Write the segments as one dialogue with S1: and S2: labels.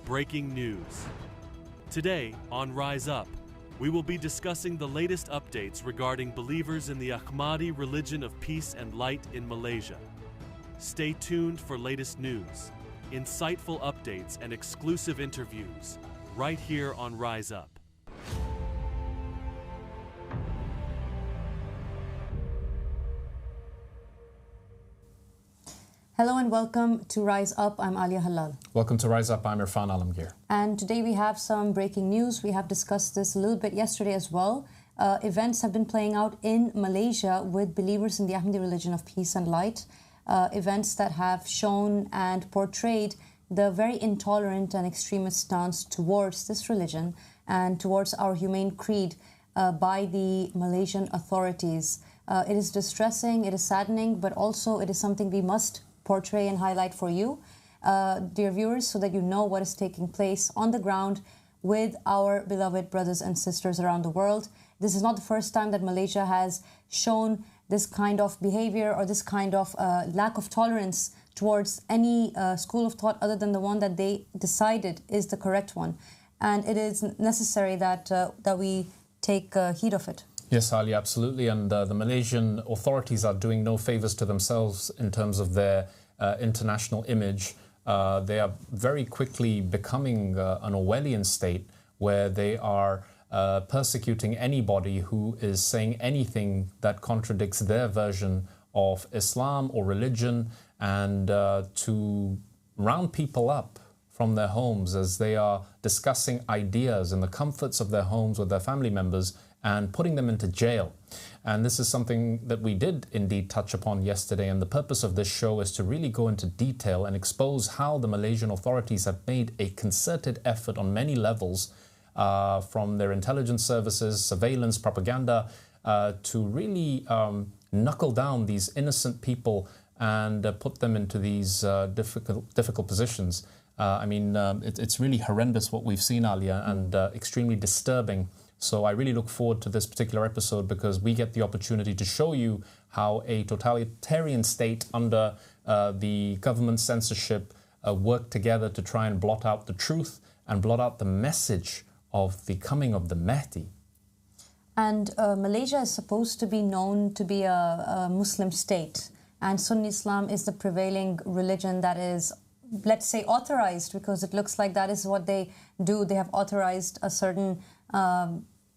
S1: breaking news. Today on Rise Up, we will be discussing the latest updates regarding believers in the Ahmadi religion of peace and light in Malaysia. Stay tuned for latest news, insightful updates, and exclusive interviews right here on Rise Up.
S2: Hello and welcome to Rise Up. I'm Alia Halal.
S3: Welcome to Rise Up. I'm Irfan Alamgir.
S2: And today we have some breaking news. We have discussed this a little bit yesterday as well. Events have been playing out in Malaysia with believers in the Ahmadi religion of peace and light. Events that have shown and portrayed the very intolerant and extremist stance towards this religion and towards our humane creed by the Malaysian authorities. It is distressing, it is saddening, but also it is something we must portray and highlight for you, dear viewers, so that you know what is taking place on the ground with our beloved brothers and sisters around the world. This is not the first time that Malaysia has shown this kind of behavior or this kind of lack of tolerance towards any school of thought other than the one that they decided is the correct one. And it is necessary that we take heed of it.
S3: Yes, Ali, absolutely. And the Malaysian authorities are doing no favors to themselves in terms of their international image. They are very quickly becoming an Orwellian state where they are persecuting anybody who is saying anything that contradicts their version of Islam or religion, and to round people up from their homes as they are discussing ideas in the comforts of their homes with their family members and putting them into jail. And this is something that we did indeed touch upon yesterday, and the purpose of this show is to really go into detail and expose how the Malaysian authorities have made a concerted effort on many levels, from their intelligence services, surveillance, propaganda, to really knuckle down these innocent people and put them into these difficult positions. It's really horrendous what we've seen, Alia, and extremely disturbing. So I really look forward to this particular episode because we get the opportunity to show you how a totalitarian state under the government censorship work together to try and blot out the truth and blot out the message of the coming of the Mahdi.
S2: And Malaysia is supposed to be known to be a Muslim state, and Sunni Islam is the prevailing religion that is, let's say, authorized, because it looks like that is what they do. They have authorized a certain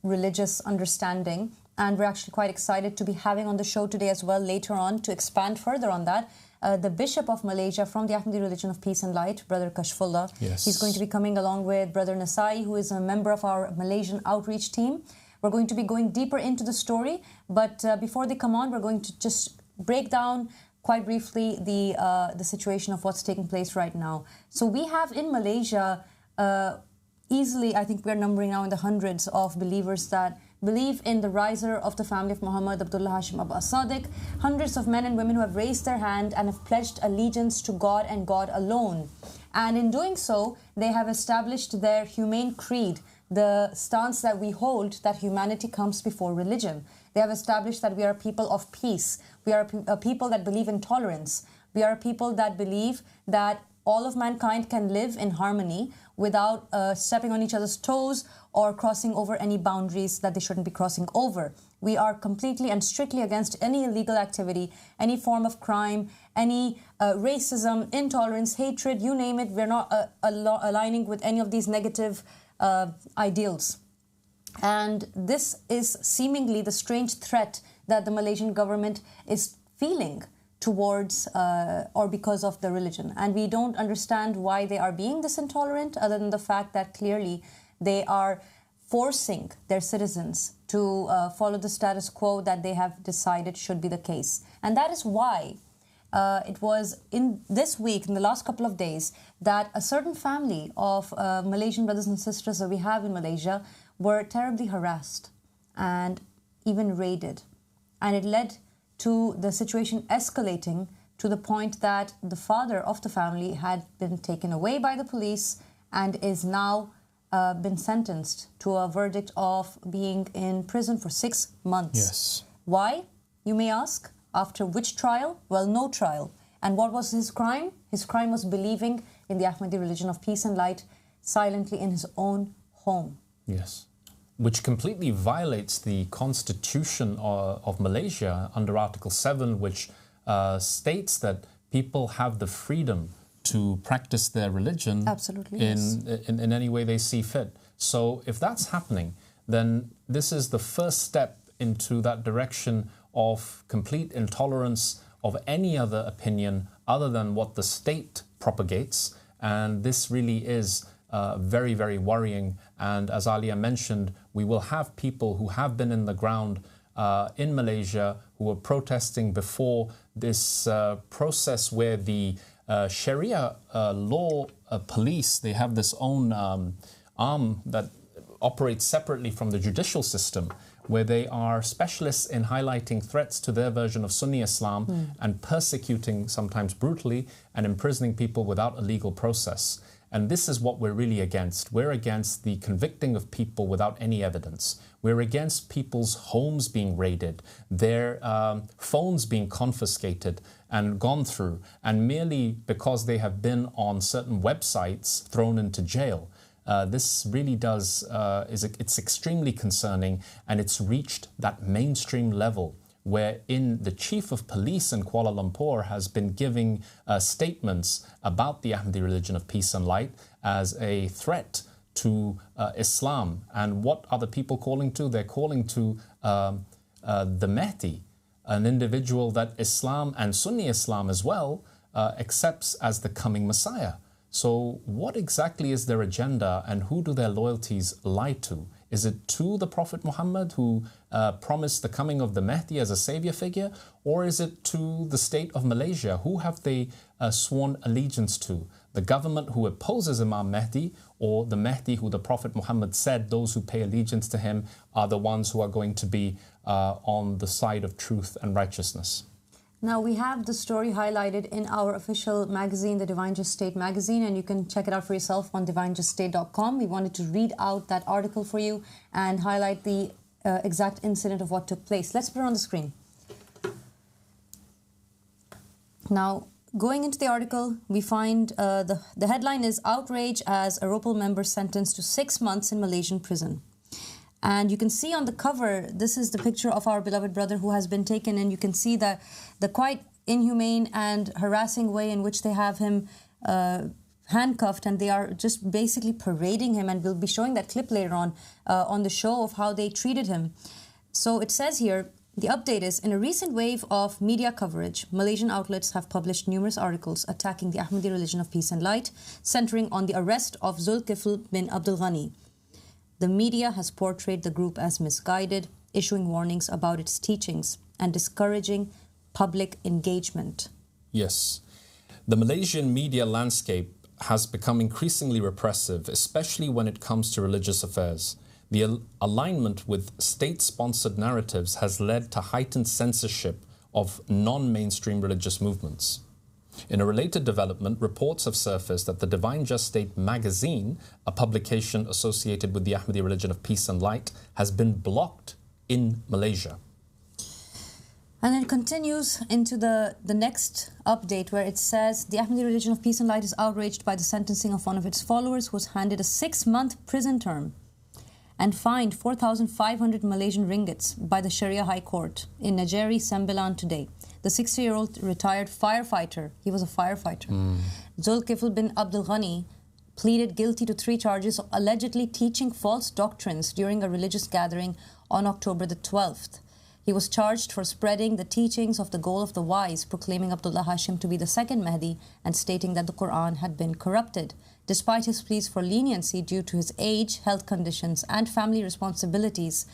S2: religious understanding, and we're actually quite excited to be having on the show today as well later on to expand further on that. The Bishop of Malaysia from the Ahmadi religion of peace and light, Brother Kashfullah.
S3: Yes.
S2: He's going to be coming along with Brother Nasai, who is a member of our Malaysian outreach team. We're going to be going deeper into the story, but before they come on, we're going to just break down quite briefly the situation of what's taking place right now. So we have in Malaysia easily, I think we're numbering now in the hundreds of believers that believe in the riser of the family of Muhammad Abdullah Hashim Abbas Sadiq, hundreds of men and women who have raised their hand and have pledged allegiance to God and God alone. And in doing so, they have established their humane creed, the stance that we hold that humanity comes before religion. They have established that we are a people of peace. We are a people that believe in tolerance. We are a people that believe that all of mankind can live in harmony without stepping on each other's toes or crossing over any boundaries that they shouldn't be crossing over. We are completely and strictly against any illegal activity, any form of crime, any racism, intolerance, hatred, you name it. We're not aligning with any of these negative ideals. And this is seemingly the strange threat that the Malaysian government is feeling towards or because of the religion. And we don't understand why they are being this intolerant, other than the fact that clearly they are forcing their citizens to follow the status quo that they have decided should be the case. And that is why it was in this week, in the last couple of days, that a certain family of Malaysian brothers and sisters that we have in Malaysia were terribly harassed and even raided. And it led to the situation escalating to the point that the father of the family had been taken away by the police and is now been sentenced to a verdict of being in prison for 6 months.
S3: Yes.
S2: Why, you may ask? After which trial? Well, no trial. And what was his crime? His crime was believing in the Ahmadi religion of peace and light, silently in his own home.
S3: Yes. Which completely violates the constitution of Malaysia under Article 7, which states that people have the freedom to practice their religion in any way they see fit. So if that's happening, then this is the first step into that direction of complete intolerance of any other opinion other than what the state propagates. And this really is very, very worrying. And as Alia mentioned, we will have people who have been in the ground in Malaysia who are protesting before this process where the Sharia law police, they have this own arm that operates separately from the judicial system, where they are specialists in highlighting threats to their version of Sunni Islam and persecuting, sometimes brutally, and imprisoning people without a legal process. And this is what we're really against. We're against the convicting of people without any evidence. We're against people's homes being raided, their phones being confiscated and gone through, and merely because they have been on certain websites thrown into jail. This really it's extremely concerning, and it's reached that mainstream level wherein the chief of police in Kuala Lumpur has been giving statements about the Ahmadi religion of peace and light as a threat to Islam. And what are the people calling to? They're calling to the Mahdi, an individual that Islam and Sunni Islam as well accepts as the coming Messiah. So what exactly is their agenda, and who do their loyalties lie to? Is it to the Prophet Muhammad, who promised the coming of the Mahdi as a savior figure? Or is it to the state of Malaysia? Who have they sworn allegiance to? The government who opposes Imam Mahdi, or the Mahdi who the Prophet Muhammad said those who pay allegiance to him are the ones who are going to be on the side of truth and righteousness?
S2: Now, we have the story highlighted in our official magazine, the Divine Just State magazine, and you can check it out for yourself on divinejuststate.com. We wanted to read out that article for you and highlight the exact incident of what took place. Let's put it on the screen. Now, going into the article, we find the headline is "Outrage as AROPL member sentenced to 6 months in Malaysian prison." And you can see on the cover, this is the picture of our beloved brother who has been taken, and you can see the quite inhumane and harassing way in which they have him handcuffed, and they are just basically parading him, and we'll be showing that clip later on the show of how they treated him. So it says here, the update is, in a recent wave of media coverage, Malaysian outlets have published numerous articles attacking the Ahmadi religion of peace and light, centering on the arrest of Zulkifl bin Abdul Ghani. The media has portrayed the group as misguided, issuing warnings about its teachings and discouraging public engagement.
S3: Yes. The Malaysian media landscape has become increasingly repressive, especially when it comes to religious affairs. The alignment with state-sponsored narratives has led to heightened censorship of non-mainstream religious movements. In a related development, reports have surfaced that the Divine Just State magazine, a publication associated with the Ahmadi religion of peace and light, has been blocked in Malaysia.
S2: And it continues into the next update, where it says the Ahmadi religion of peace and light is outraged by the sentencing of one of its followers who was handed a 6-month prison term and fined 4,500 Malaysian ringgits by the Sharia High Court in Negeri Sembilan today. The 60-year-old retired firefighter, he was a firefighter, Zulkifl bin Abdul Ghani, pleaded guilty to 3 charges of allegedly teaching false doctrines during a religious gathering on October the 12th. He was charged for spreading the teachings of the goal of the wise, proclaiming Abdullah Hashim to be the second Mahdi and stating that the Quran had been corrupted. Despite his pleas for leniency due to his age, health conditions, and family responsibilities,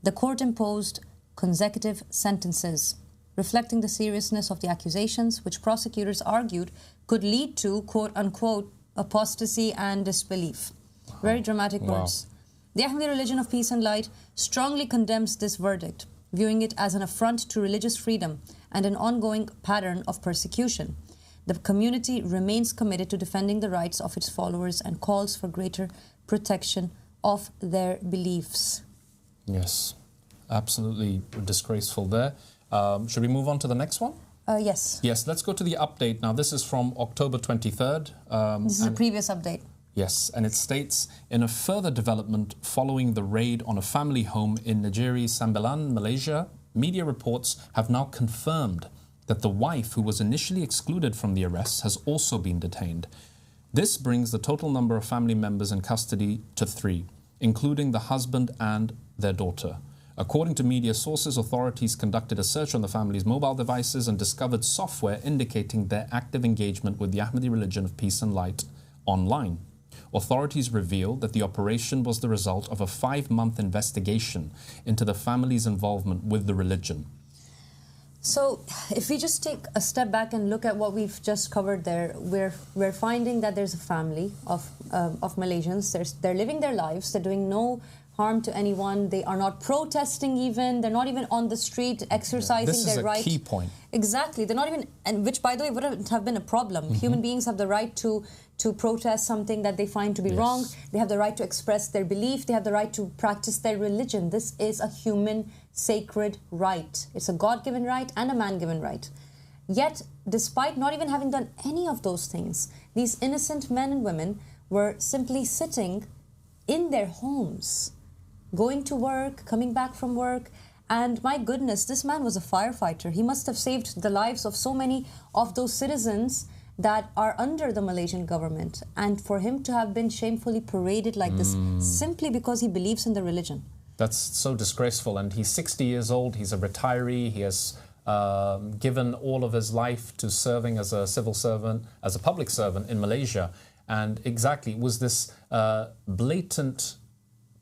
S2: the court imposed consecutive sentences, reflecting the seriousness of the accusations, which prosecutors argued could lead to, quote-unquote, apostasy and disbelief. Very dramatic words. The Ahmadi religion of peace and light strongly condemns this verdict, viewing it as an affront to religious freedom and an ongoing pattern of persecution. The community remains committed to defending the rights of its followers and calls for greater protection of their beliefs.
S3: Yes, absolutely disgraceful there. Should we move on to the next one?
S2: Yes.
S3: Yes, let's go to the update. Now, this is from October 23rd.
S2: This is a previous update.
S3: Yes, and it states, in a further development following the raid on a family home in Negeri Sembilan, Malaysia, media reports have now confirmed that the wife who was initially excluded from the arrests has also been detained. This brings the total number of family members in custody to 3, including the husband and their daughter. According to media sources, authorities conducted a search on the family's mobile devices and discovered software indicating their active engagement with the Ahmadi religion of peace and light online. Authorities revealed that the operation was the result of a 5-month investigation into the family's involvement with the religion.
S2: So, if we just take a step back and look at what we've just covered there, we're finding that there's a family of Malaysians. They're living their lives. They're doing no harm to anyone. They are not protesting even. They're not even on the street exercising their right.
S3: This is a key point.
S2: Exactly. They're not even, and which by the way wouldn't have been a problem. Human beings have the right to protest something that they find to be wrong. They have the right to express their belief. They have the right to practice their religion. This is a human sacred right. It's a God-given right and a man-given right. Yet, despite not even having done any of those things, these innocent men and women were simply sitting in their homes, going to work, coming back from work. And my goodness, this man was a firefighter. He must have saved the lives of so many of those citizens that are under the Malaysian government. And for him to have been shamefully paraded like this simply because he believes in the religion.
S3: That's so disgraceful. And he's 60 years old. He's a retiree. He has given all of his life to serving as a civil servant, as a public servant in Malaysia. And exactly, it was this blatant,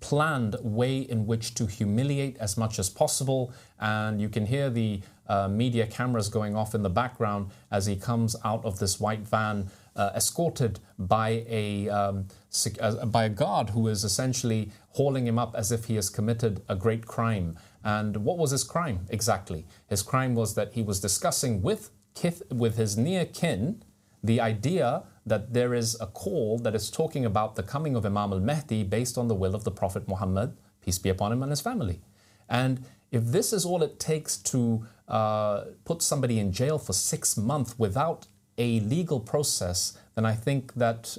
S3: planned way in which to humiliate as much as possible. And you can hear the media cameras going off in the background as he comes out of this white van, escorted by a guard who is essentially hauling him up as if he has committed a great crime. And what was his crime exactly? His crime was that he was discussing with his near kin the idea that there is a call that is talking about the coming of Imam al-Mahdi based on the will of the Prophet Muhammad, peace be upon him, and his family. And if this is all it takes to put somebody in jail for 6 months without a legal process, then I think that,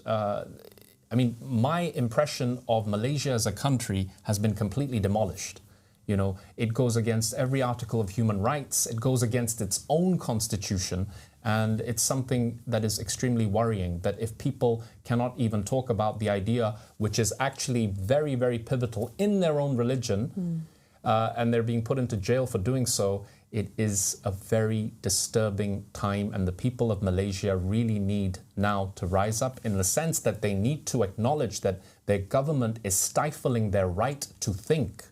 S3: my impression of Malaysia as a country has been completely demolished. You know, it goes against every article of human rights. It goes against its own constitution. And it's something that is extremely worrying, that if people cannot even talk about the idea, which is actually very, very pivotal in their own religion, and they're being put into jail for doing so, it is a very disturbing time. And the people of Malaysia really need now to rise up in the sense that they need to acknowledge that their government is stifling their right to think.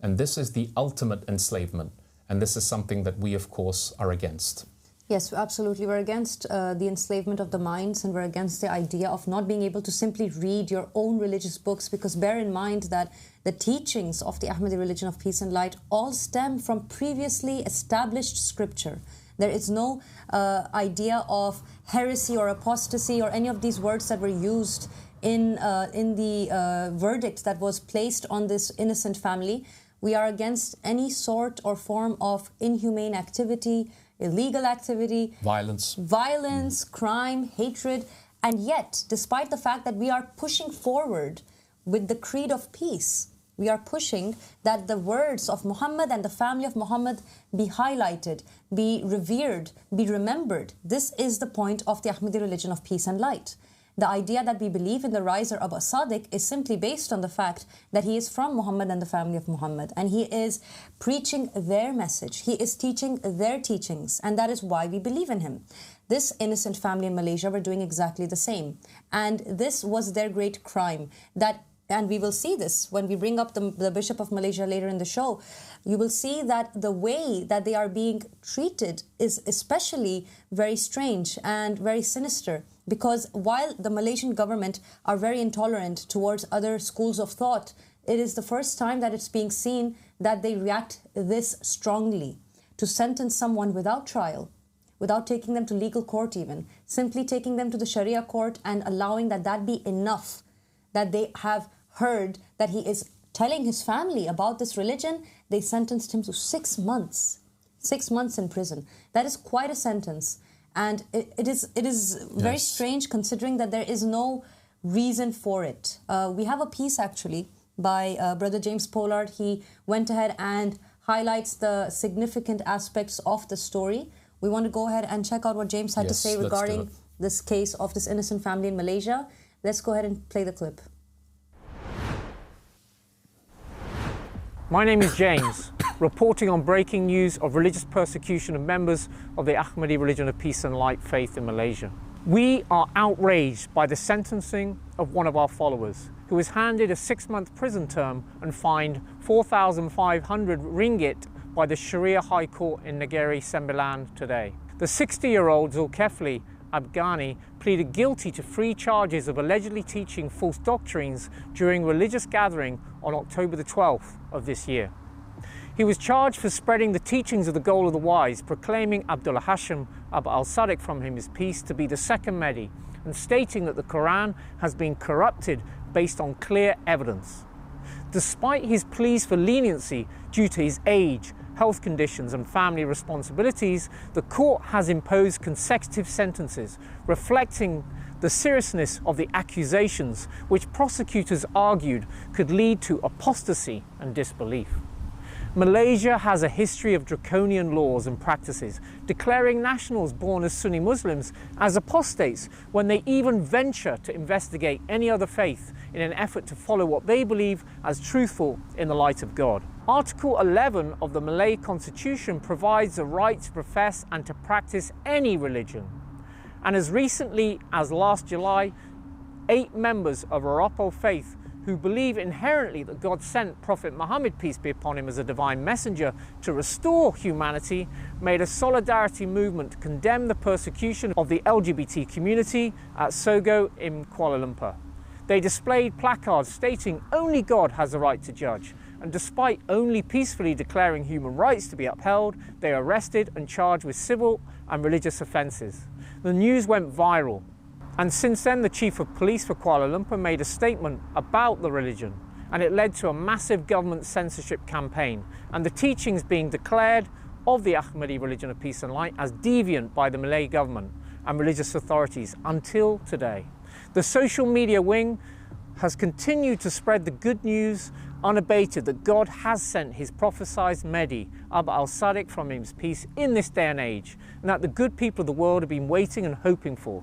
S3: And this is the ultimate enslavement. And this is something that we, of course, are against.
S2: Yes, absolutely. We're against the enslavement of the minds, and we're against the idea of not being able to simply read your own religious books, because bear in mind that the teachings of the Ahmadi religion of peace and light all stem from previously established scripture. There is no idea of heresy or apostasy or any of these words that were used in the verdict that was placed on this innocent family. We are against any sort or form of inhumane activity, illegal activity, violence, crime, hatred. And yet, despite the fact that we are pushing forward with the creed of peace, we are pushing that the words of Muhammad and the family of Muhammad be highlighted, be revered, be remembered. This is the point of the Ahmadi religion of peace and light. The idea that we believe in the riser Abu Sadiq is simply based on the fact that he is from Muhammad and the family of Muhammad, and he is preaching their message. He is teaching their teachings, and that is why we believe in him. This innocent family in Malaysia were doing exactly the same, and this was their great crime. And we will see this when we bring up the Bishop of Malaysia later in the show. You will see that the way that they are being treated is especially very strange and very sinister. Because while the Malaysian government are very intolerant towards other schools of thought, it is the first time that it's being seen that they react this strongly. To sentence someone without trial, without taking them to legal court even, simply taking them to the Sharia court and allowing that be enough, that they have heard that he is telling his family about this religion, they sentenced him to 6 months. 6 months in prison. That is quite a sentence. And it is very strange, considering that there is no reason for it. We have a piece actually by Brother James Pollard. He went ahead and highlights the significant aspects of the story. We want to go ahead and check out what James had to say regarding this case of this innocent family in Malaysia. Let's go ahead and play the clip.
S4: My name is James, reporting on breaking news of religious persecution of members of the Ahmadi religion of peace and light faith in Malaysia. We are outraged by the sentencing of one of our followers, who was handed a 6-month prison term and fined 4,500 ringgit by the Sharia High Court in Negeri Sembilan today. The 60-year-old Zulkifli Abghani pleaded guilty to 3 charges of allegedly teaching false doctrines during a religious gathering on October the 12th of this year. He was charged for spreading the teachings of the goal of the wise, proclaiming Abdullah Hashim Abu al-Sadiq from him his peace to be the second Mahdi, and stating that the Quran has been corrupted based on clear evidence. Despite his pleas for leniency due to his age, health conditions and family responsibilities, the court has imposed consecutive sentences reflecting the seriousness of the accusations, which prosecutors argued could lead to apostasy and disbelief. Malaysia has a history of draconian laws and practices, declaring nationals born as Sunni Muslims as apostates when they even venture to investigate any other faith in an effort to follow what they believe as truthful in the light of God. Article 11 of the Malay Constitution provides the right to profess and to practice any religion. And as recently as last July, 8 members of AROPL faith who believe inherently that God sent Prophet Muhammad, peace be upon him, as a divine messenger to restore humanity, made a solidarity movement to condemn the persecution of the LGBT community at Sogo in Kuala Lumpur. They displayed placards stating only God has the right to judge, and despite only peacefully declaring human rights to be upheld, they are arrested and charged with civil and religious offences. The news went viral. And since then, the Chief of Police for Kuala Lumpur made a statement about the religion, and it led to a massive government censorship campaign, and the teachings being declared of the Ahmadi religion of peace and light as deviant by the Malay government and religious authorities until today. The social media wing has continued to spread the good news unabated that God has sent his prophesied Mahdi, Abu al-Sadiq from his peace, in this day and age, and that the good people of the world have been waiting and hoping for,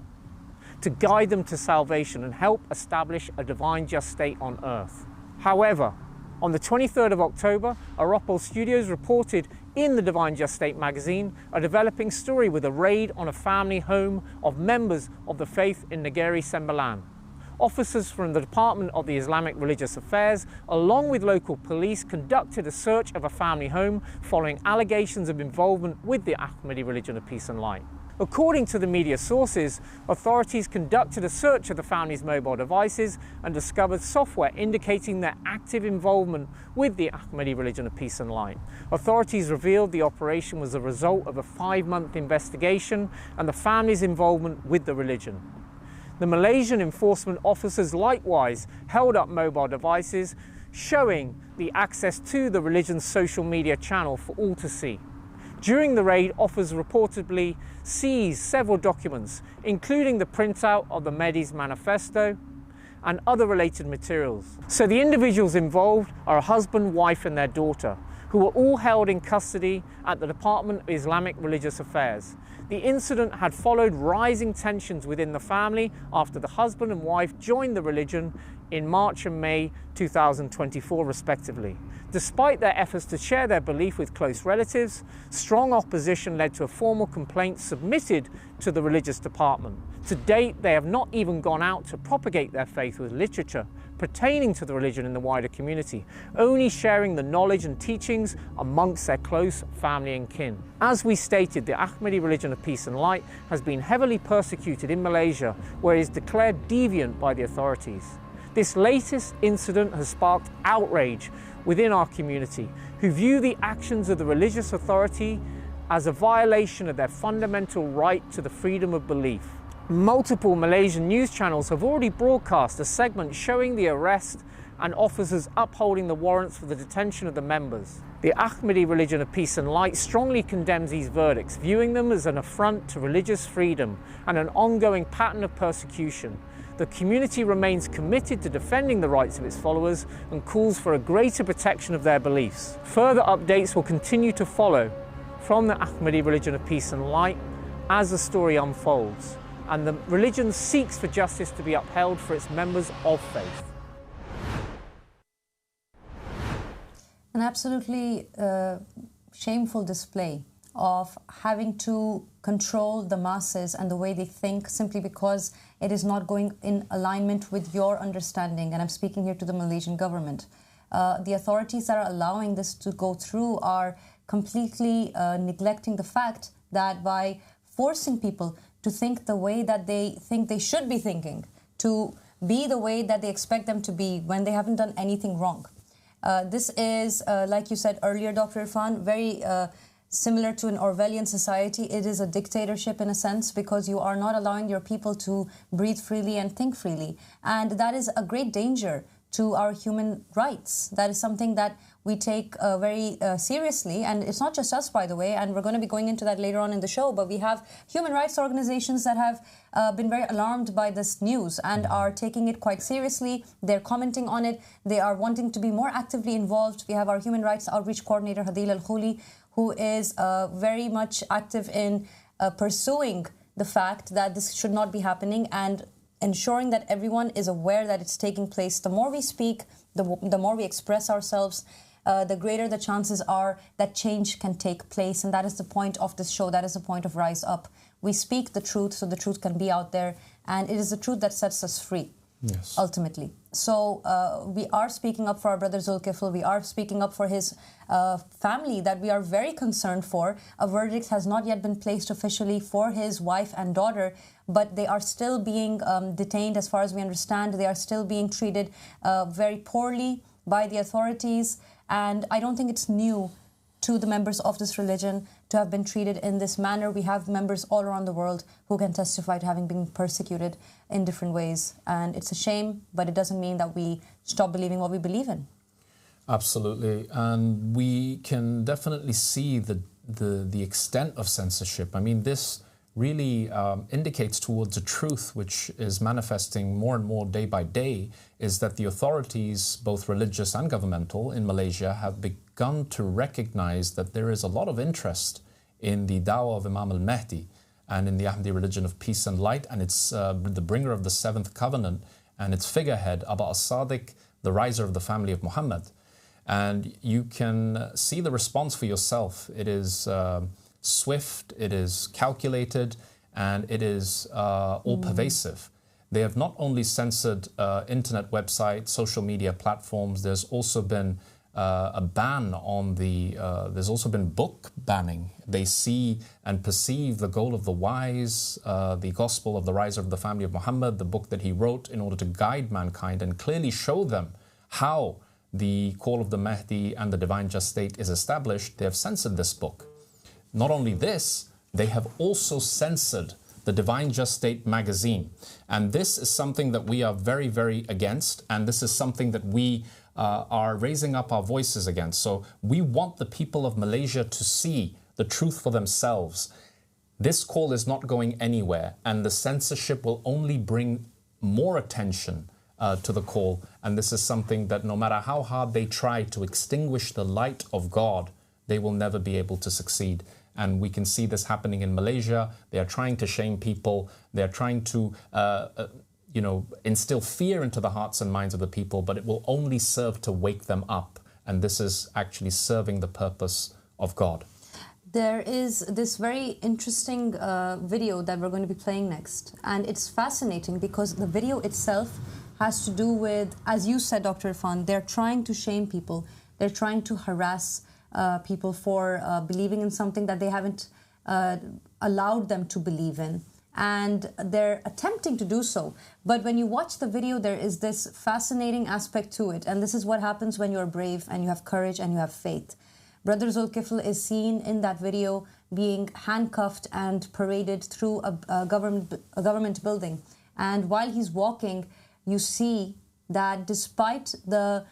S4: to guide them to salvation and help establish a divine just state on earth. However, on the 23rd of October, AROPL Studios reported in the Divine Just State magazine a developing story with a raid on a family home of members of the faith in Negeri Sembilan. Officers from the Department of the Islamic Religious Affairs, along with local police, conducted a search of a family home following allegations of involvement with the Ahmadi religion of peace and light. According to the media sources, authorities conducted a search of the family's mobile devices and discovered software indicating their active involvement with the Ahmadi religion of peace and light. Authorities revealed the operation was a result of a 5-month investigation and the family's involvement with the religion. The Malaysian enforcement officers likewise held up mobile devices showing the access to the religion's social media channel for all to see. During the raid, officers reportedly seized several documents, including the printout of the Mahdi's manifesto and other related materials. So the individuals involved are a husband, wife and their daughter, who were all held in custody at the Department of Islamic Religious Affairs. The incident had followed rising tensions within the family after the husband and wife joined the religion in March and May 2024 respectively. Despite their efforts to share their belief with close relatives, strong opposition led to a formal complaint submitted to the religious department. To date, they have not even gone out to propagate their faith with literature pertaining to the religion in the wider community, only sharing the knowledge and teachings amongst their close family and kin. As we stated, the Ahmadi religion of peace and light has been heavily persecuted in Malaysia, where it is declared deviant by the authorities. This latest incident has sparked outrage within our community, who view the actions of the religious authority as a violation of their fundamental right to the freedom of belief. Multiple Malaysian news channels have already broadcast a segment showing the arrest and officers upholding the warrants for the detention of the members. The Ahmadi religion of peace and light strongly condemns these verdicts, viewing them as an affront to religious freedom and an ongoing pattern of persecution. the community remains committed to defending the rights of its followers and calls for a greater protection of their beliefs. Further updates will continue to follow from the Ahmadi religion of peace and light as the story unfolds, and the religion seeks for justice to be upheld for its members of faith.
S2: An absolutely shameful display of having to control the masses and the way they think simply because it is not going in alignment with your understanding. And I'm speaking here to the Malaysian government. The authorities that are allowing this to go through are completely neglecting the fact that by forcing people to think the way that they think they should be thinking, to be the way that they expect them to be when they haven't done anything wrong. This is, like you said earlier, Dr. Irfan, very similar to an Orwellian society. It is a dictatorship in a sense, because you are not allowing your people to breathe freely and think freely. And that is a great danger to our human rights. That is something that we take very seriously. And it's not just us, by the way, and we're going to be going into that later on in the show, but we have human rights organizations that have been very alarmed by this news and are taking it quite seriously. They're commenting on it. They are wanting to be more actively involved. We have our human rights outreach coordinator, Hadil Al-Khuli, who is very much active in pursuing the fact that this should not be happening and ensuring that everyone is aware that it's taking place. The more we speak, the more we express ourselves, the greater the chances are that change can take place. And that is the point of this show. That is the point of Rise Up. We speak the truth so the truth can be out there. And it is the truth that sets us free, yes, ultimately. So we are speaking up for our brother Zulkifl. We are speaking up for his family that we are very concerned for. A verdict has not yet been placed officially for his wife and daughter, but they are still being detained as far as we understand. They are still being treated very poorly by the authorities. And I don't think it's new to the members of this religion to have been treated in this manner. We have members all around the world who can testify to having been persecuted in different ways. And it's a shame, but it doesn't mean that we stop believing what we believe in.
S3: Absolutely. And we can definitely see the extent of censorship. I mean, this really indicates towards a truth which is manifesting more and more day by day, is that the authorities, both religious and governmental in Malaysia, have begun to recognize that there is a lot of interest in the dawah of Imam al-Mahdi and in the Ahmadi religion of peace and light, and it's the bringer of the seventh covenant and its figurehead, Aba as-Sadiq, the riser of the family of Muhammad. And you can see the response for yourself. It is swift, it is calculated, and it is all-pervasive. They have not only censored internet websites, social media platforms, there's also been a ban on there's also been book banning. They see and perceive the goal of the wise, the gospel of the riser of the family of Muhammad, the book that he wrote in order to guide mankind and clearly show them how the call of the Mahdi and the divine just state is established. They have censored this book. Not only this, they have also censored the Divine Just State magazine. And this is something that we are very, very against. And this is something that we are raising up our voices against. So we want the people of Malaysia to see the truth for themselves. This call is not going anywhere. And the censorship will only bring more attention to the call. And this is something that no matter how hard they try to extinguish the light of God, they will never be able to succeed. And we can see this happening in Malaysia. They are trying to shame people. They are trying to, instill fear into the hearts and minds of the people, but it will only serve to wake them up. And this is actually serving the purpose of God.
S2: There is this very interesting video that we're going to be playing next. And it's fascinating because the video itself has to do with, as you said, Dr. Irfan, they're trying to shame people. They're trying to harass people for believing in something that they haven't allowed them to believe in. And they're attempting to do so. But when you watch the video, there is this fascinating aspect to it. And this is what happens when you're brave and you have courage and you have faith. Brother Zulkifl is seen in that video being handcuffed and paraded through a government building. And while he's walking, you see that despite the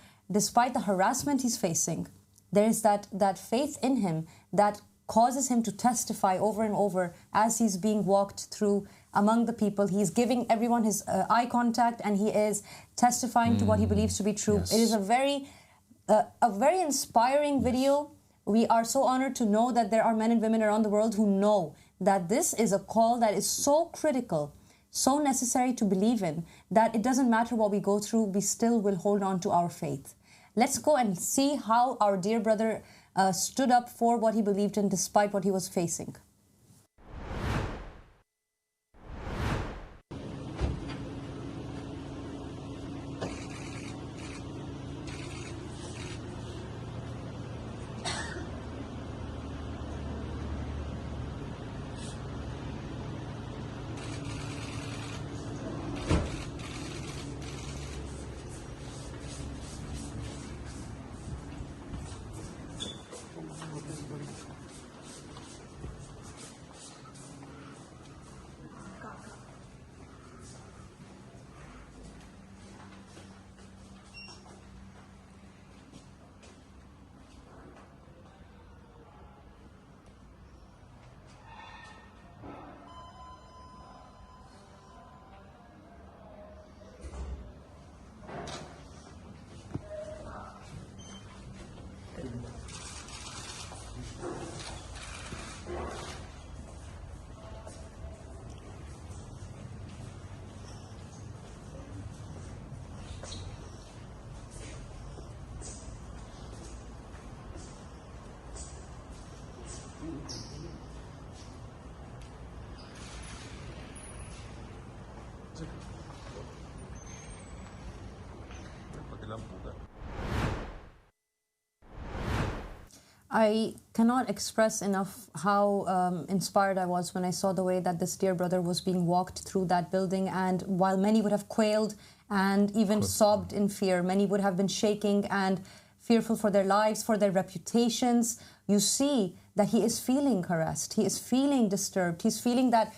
S2: harassment he's facing, there is that faith in him that causes him to testify over and over as he's being walked through among the people. He's giving everyone his eye contact, and he is testifying to what he believes to be true.
S3: Yes.
S2: It is a very inspiring video. We are so honored to know that there are men and women around the world who know that this is a call that is so critical, so necessary to believe in, that it doesn't matter what we go through, we still will hold on to our faith. Let's go and see how our dear brother stood up for what he believed in despite what he was facing. I cannot express enough how inspired I was when I saw the way that this dear brother was being walked through that building. And while many would have quailed and even sobbed in fear, many would have been shaking and fearful for their lives, for their reputations, you see that he is feeling harassed. He is feeling disturbed. He's feeling that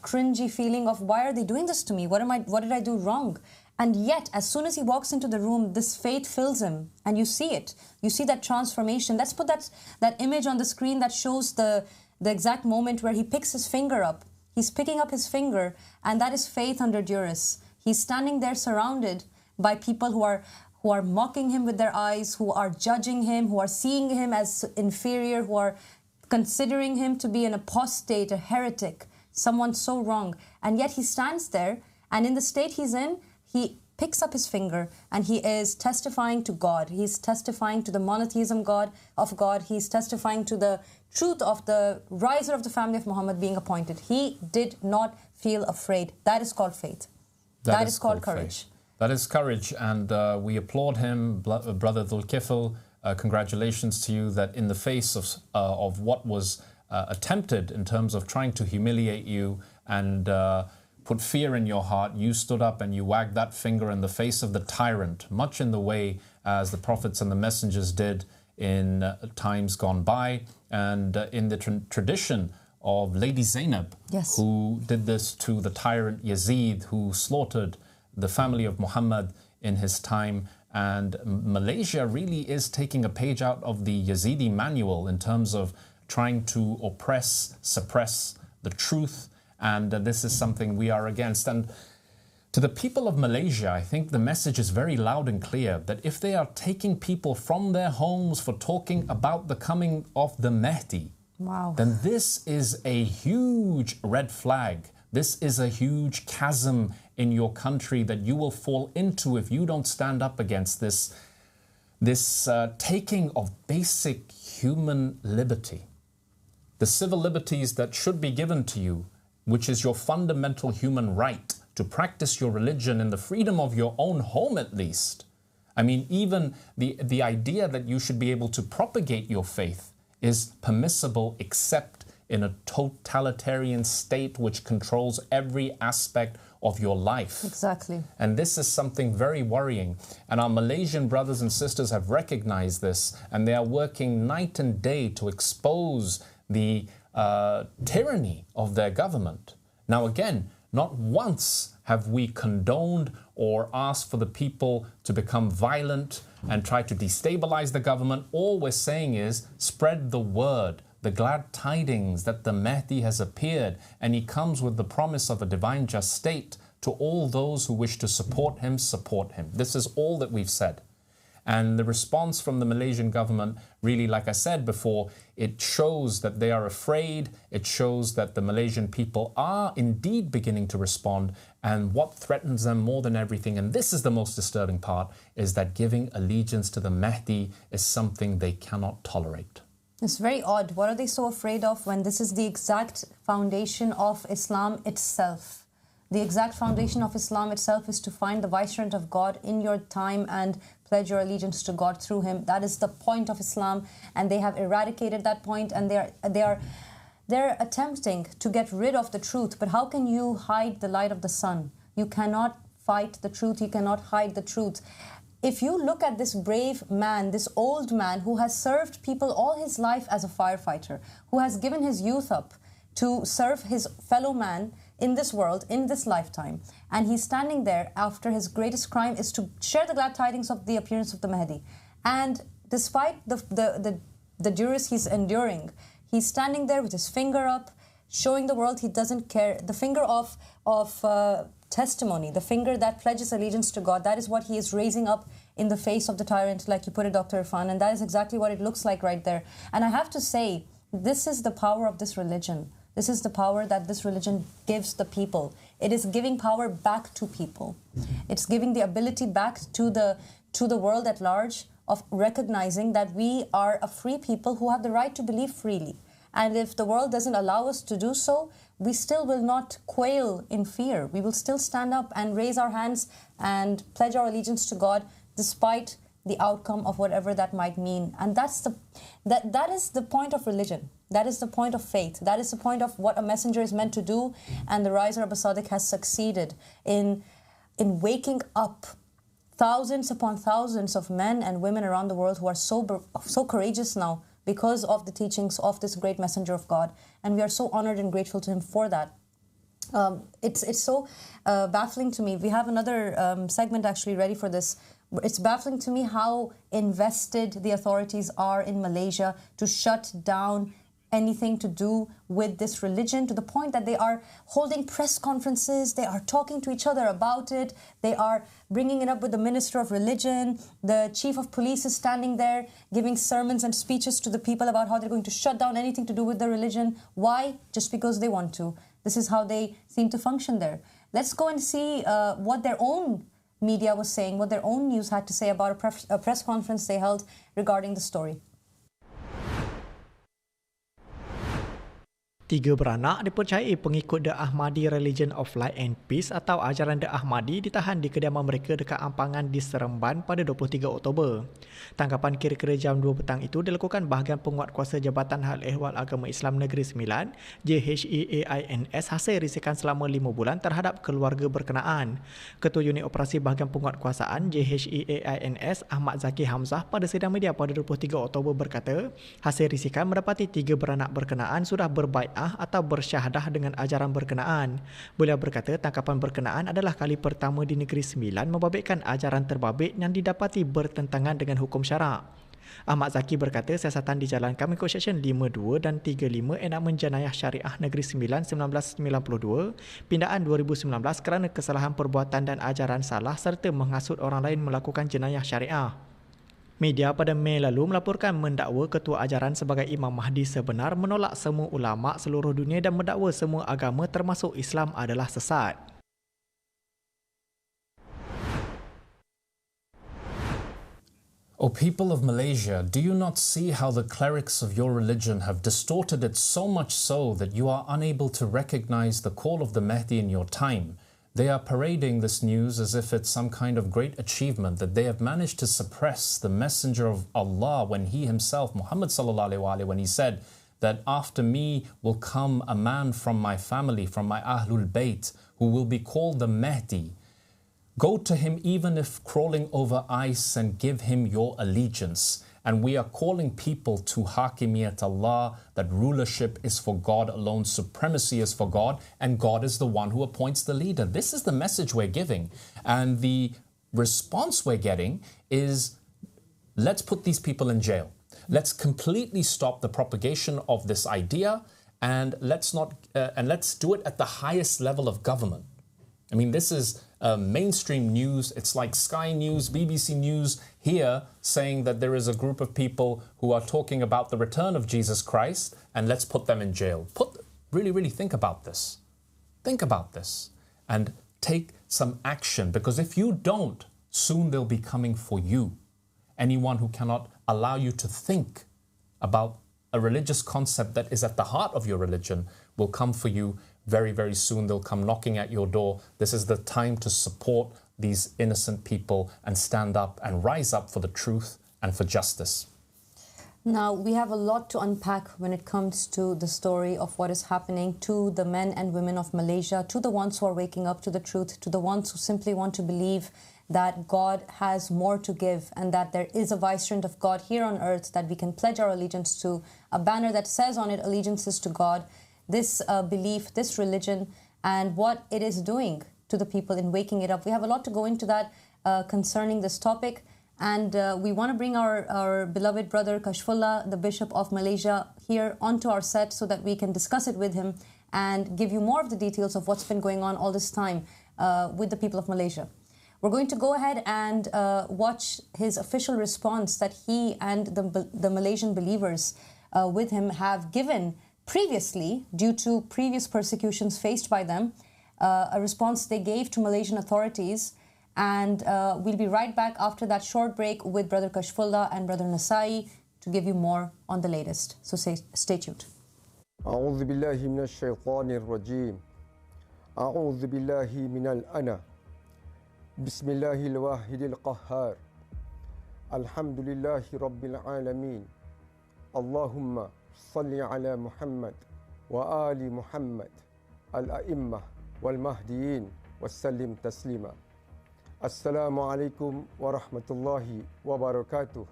S2: cringy feeling of, why are they doing this to me? What did I do wrong? And yet, as soon as he walks into the room, this faith fills him. And you see it. You see that transformation. Let's put that image on the screen that shows the exact moment where he picks his finger up. He's picking up his finger, and that is faith under duress. He's standing there surrounded by people who are mocking him with their eyes, who are judging him, who are seeing him as inferior, who are considering him to be an apostate, a heretic, someone so wrong. And yet he stands there, and in the state he's in, he picks up his finger and he is testifying to God. He's testifying to the monotheism of God. He's testifying to the truth of the riser of the family of Muhammad being appointed. He did not feel afraid. That is called faith. That is called courage.
S3: Faith. That is courage, and we applaud him, Brother Dhul Kifl. Congratulations to you that in the face of what was attempted in terms of trying to humiliate you and put fear in your heart, you stood up and you wagged that finger in the face of the tyrant, much in the way as the prophets and the messengers did in times gone by, and in the tradition of Lady Zainab,
S2: yes,
S3: who did this to the tyrant Yazid, who slaughtered the family of Muhammad in his time. And Malaysia really is taking a page out of the Yazidi manual in terms of trying to oppress, suppress the truth. And this is something we are against. And to the people of Malaysia, I think the message is very loud and clear that if they are taking people from their homes for talking about the coming of the Mahdi,
S2: wow,
S3: then this is a huge red flag. This is a huge chasm in your country that you will fall into if you don't stand up against this taking of basic human liberty. The civil liberties that should be given to you, which is your fundamental human right to practice your religion in the freedom of your own home at least. I mean, even the idea that you should be able to propagate your faith is permissible except in a totalitarian state which controls every aspect of your life.
S2: Exactly.
S3: And this is something very worrying. And our Malaysian brothers and sisters have recognized this, and they are working night and day to expose the tyranny of their government. Now again, not once have we condoned or asked for the people to become violent and try to destabilize the government. All we're saying is spread the word, the glad tidings that the Mahdi has appeared, and he comes with the promise of a divine just state. To all those who wish to support him, support him. This is all that we've said. And the response from the Malaysian government, really, like I said before, it shows that they are afraid. It shows that the Malaysian people are indeed beginning to respond. And what threatens them more than everything, and this is the most disturbing part, is that giving allegiance to the Mahdi is something they cannot tolerate.
S2: It's very odd. What are they so afraid of when this is the exact foundation of Islam itself? The exact foundation of Islam itself is to find the vicegerent of God in your time and pledge your allegiance to God through him. That is the point of Islam, and they have eradicated that point, and they're attempting to get rid of the truth. But how can you hide the light of the sun? You cannot fight the truth. You cannot hide the truth. If you look at this brave man, this old man who has served people all his life as a firefighter, who has given his youth up to serve his fellow man in this world, in this lifetime, and he's standing there after his greatest crime is to share the glad tidings of the appearance of the Mahdi. And despite the duress he's enduring, he's standing there with his finger up, showing the world he doesn't care. The finger of testimony, the finger that pledges allegiance to God, that is what he is raising up in the face of the tyrant, like you put it, Dr. Irfan, and that is exactly what it looks like right there. And I have to say, this is the power of this religion. This is the power that this religion gives the people. It is giving power back to people. It's giving the ability back to the world at large of recognizing that we are a free people who have the right to believe freely. And if the world doesn't allow us to do so, we still will not quail in fear. We will still stand up and raise our hands and pledge our allegiance to God despite the outcome of whatever that might mean. And that is the point of religion. That is the point of faith. That is the point of what a messenger is meant to do. And the Riser Abu Sadiq has succeeded in waking up thousands upon thousands of men and women around the world who are so courageous now because of the teachings of this great messenger of God. And we are so honored and grateful to him for that. It's so baffling to me. We have another segment actually ready for this. It's baffling to me how invested the authorities are in Malaysia to shut down anything to do with this religion, to the point that they are holding press conferences, they are talking to each other about it, they are bringing it up with the Minister of Religion, the Chief of Police is standing there giving sermons and speeches to the people about how they're going to shut down anything to do with the religion. Why? Just because they want to. This is how they seem to function there. Let's go and see what their own media was saying, what their own news had to say about a press conference they held regarding the story.
S5: 3 beranak dipercayai pengikut The Ahmadi Religion of Light and Peace atau ajaran The Ahmadi ditahan di kediaman mereka dekat Ampangan di Seremban pada 23 Oktober. Tangkapan kira-kira jam 2 petang itu dilakukan bahagian penguatkuasa Jabatan Hal Ehwal Agama Islam Negeri Sembilan JHEAINS hasil risikan selama 5 bulan terhadap keluarga berkenaan. Ketua Unit Operasi Bahagian Penguatkuasaan JHEAINS Ahmad Zaki Hamzah pada sidang media pada 23 Oktober berkata, hasil risikan mendapati 3 beranak berkenaan sudah berbaiat atau bersyahadah dengan ajaran berkenaan. Beliau berkata tangkapan berkenaan adalah kali pertama di Negeri Sembilan membabitkan ajaran terbabit yang didapati bertentangan dengan hukum syarak. Ahmad Zaki berkata siasatan dijalankan mengikut Seksyen 52 dan 35 Enakmen Jenayah Syariah Negeri Sembilan 1992, pindaan 2019 kerana kesalahan perbuatan dan ajaran salah serta menghasut orang lain melakukan jenayah syariah. Media pada Mei lalu melaporkan mendakwa ketua ajaran sebagai Imam Mahdi sebenar, menolak semua ulama seluruh dunia dan mendakwa semua agama termasuk Islam adalah sesat.
S3: O people of Malaysia, do you not see how the clerics of your religion have distorted it so much so that you are unable to recognize the call of the Mahdi in your time? They are parading this news as if it's some kind of great achievement that they have managed to suppress the messenger of Allah when he himself, Muhammad sallallahu alaihi wasallam, when he said that after me will come a man from my family, from my Ahlul Bayt, who will be called the Mahdi. Go to him even if crawling over ice and give him your allegiance. And we are calling people to Hakimiyat Allah, that rulership is for God alone, supremacy is for God, and God is the one who appoints the leader. This is the message we're giving. And the response we're getting is, let's put these people in jail. Let's completely stop the propagation of this idea, and let's do it at the highest level of government. I mean, this is mainstream news. It's like Sky News, BBC News here saying that there is a group of people who are talking about the return of Jesus Christ, and let's put them in jail. Really think about this. Think about this and take some action, because if you don't, soon they'll be coming for you. Anyone who cannot allow you to think about a religious concept that is at the heart of your religion will come for you very soon. They'll come knocking at your door. This is the time to support these innocent people and stand up and rise up for the truth and for justice.
S2: Now, we have a lot to unpack when it comes to the story of what is happening to the men and women of Malaysia, to the ones who are waking up to the truth, to the ones who simply want to believe that God has more to give and that there is a vicegerent of God here on earth that we can pledge our allegiance to, a banner that says on it allegiances to God, this belief, this religion, and what it is doing to the people in waking it up. We have a lot to go into that concerning this topic. And we want to bring our beloved brother Kashfullah, the Bishop of Malaysia, here onto our set so that we can discuss it with him and give you more of the details of what's been going on all this time with the people of Malaysia. We're going to go ahead and watch his official response that he and the Malaysian believers with him have given previously due to previous persecutions faced by them, a response they gave to Malaysian authorities. And we'll be right back after that short break with Brother Kashfullah and Brother Nasai to give you more on the latest. So stay tuned.
S6: أعوذ بالله من الشيطان الرجيم أعوذ بالله من الأنا بسم الله الواحد القهار الحمد لله رب العالمين اللهم صل على محمد وآل محمد الأئمة والمهديين وسلم تسليما. Assalamualaikum warahmatullahi wabarakatuh.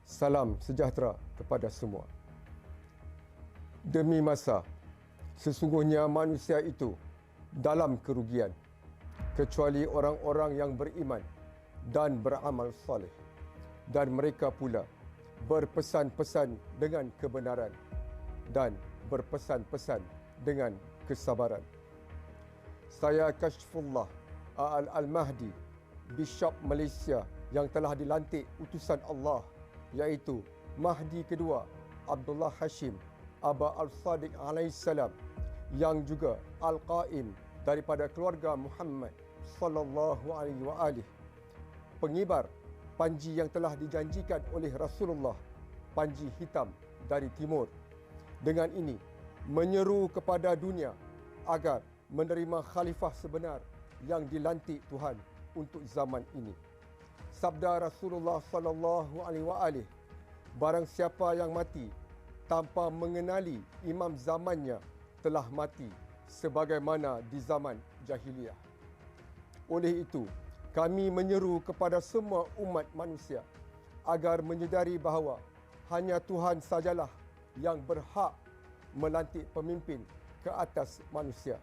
S6: Salam sejahtera kepada semua. Demi masa, sesungguhnya manusia itu dalam kerugian, kecuali orang-orang yang beriman dan beramal saleh, dan mereka pula berpesan-pesan dengan kebenaran dan berpesan-pesan dengan kesabaran. Saya Kashfullah Al-Mahdi, Bishop Malaysia yang telah dilantik utusan Allah, iaitu Mahdi kedua Abdullah Hashim Aba Al-Sadiq alaihissalam, yang juga Al-Qaim daripada keluarga Muhammad sallallahu alaihi wa alihi, pengibar panji yang telah dijanjikan oleh Rasulullah, panji hitam dari timur. Dengan ini menyeru kepada dunia agar menerima khalifah sebenar yang dilantik Tuhan untuk zaman ini. Sabda Rasulullah sallallahu alaihi wa alihi, barang siapa yang mati tanpa mengenali imam zamannya telah mati sebagaimana di zaman jahiliyah. Oleh itu, kami menyeru kepada semua umat manusia agar menyedari bahawa hanya Tuhan sajalah yang berhak melantik pemimpin ke atas manusia,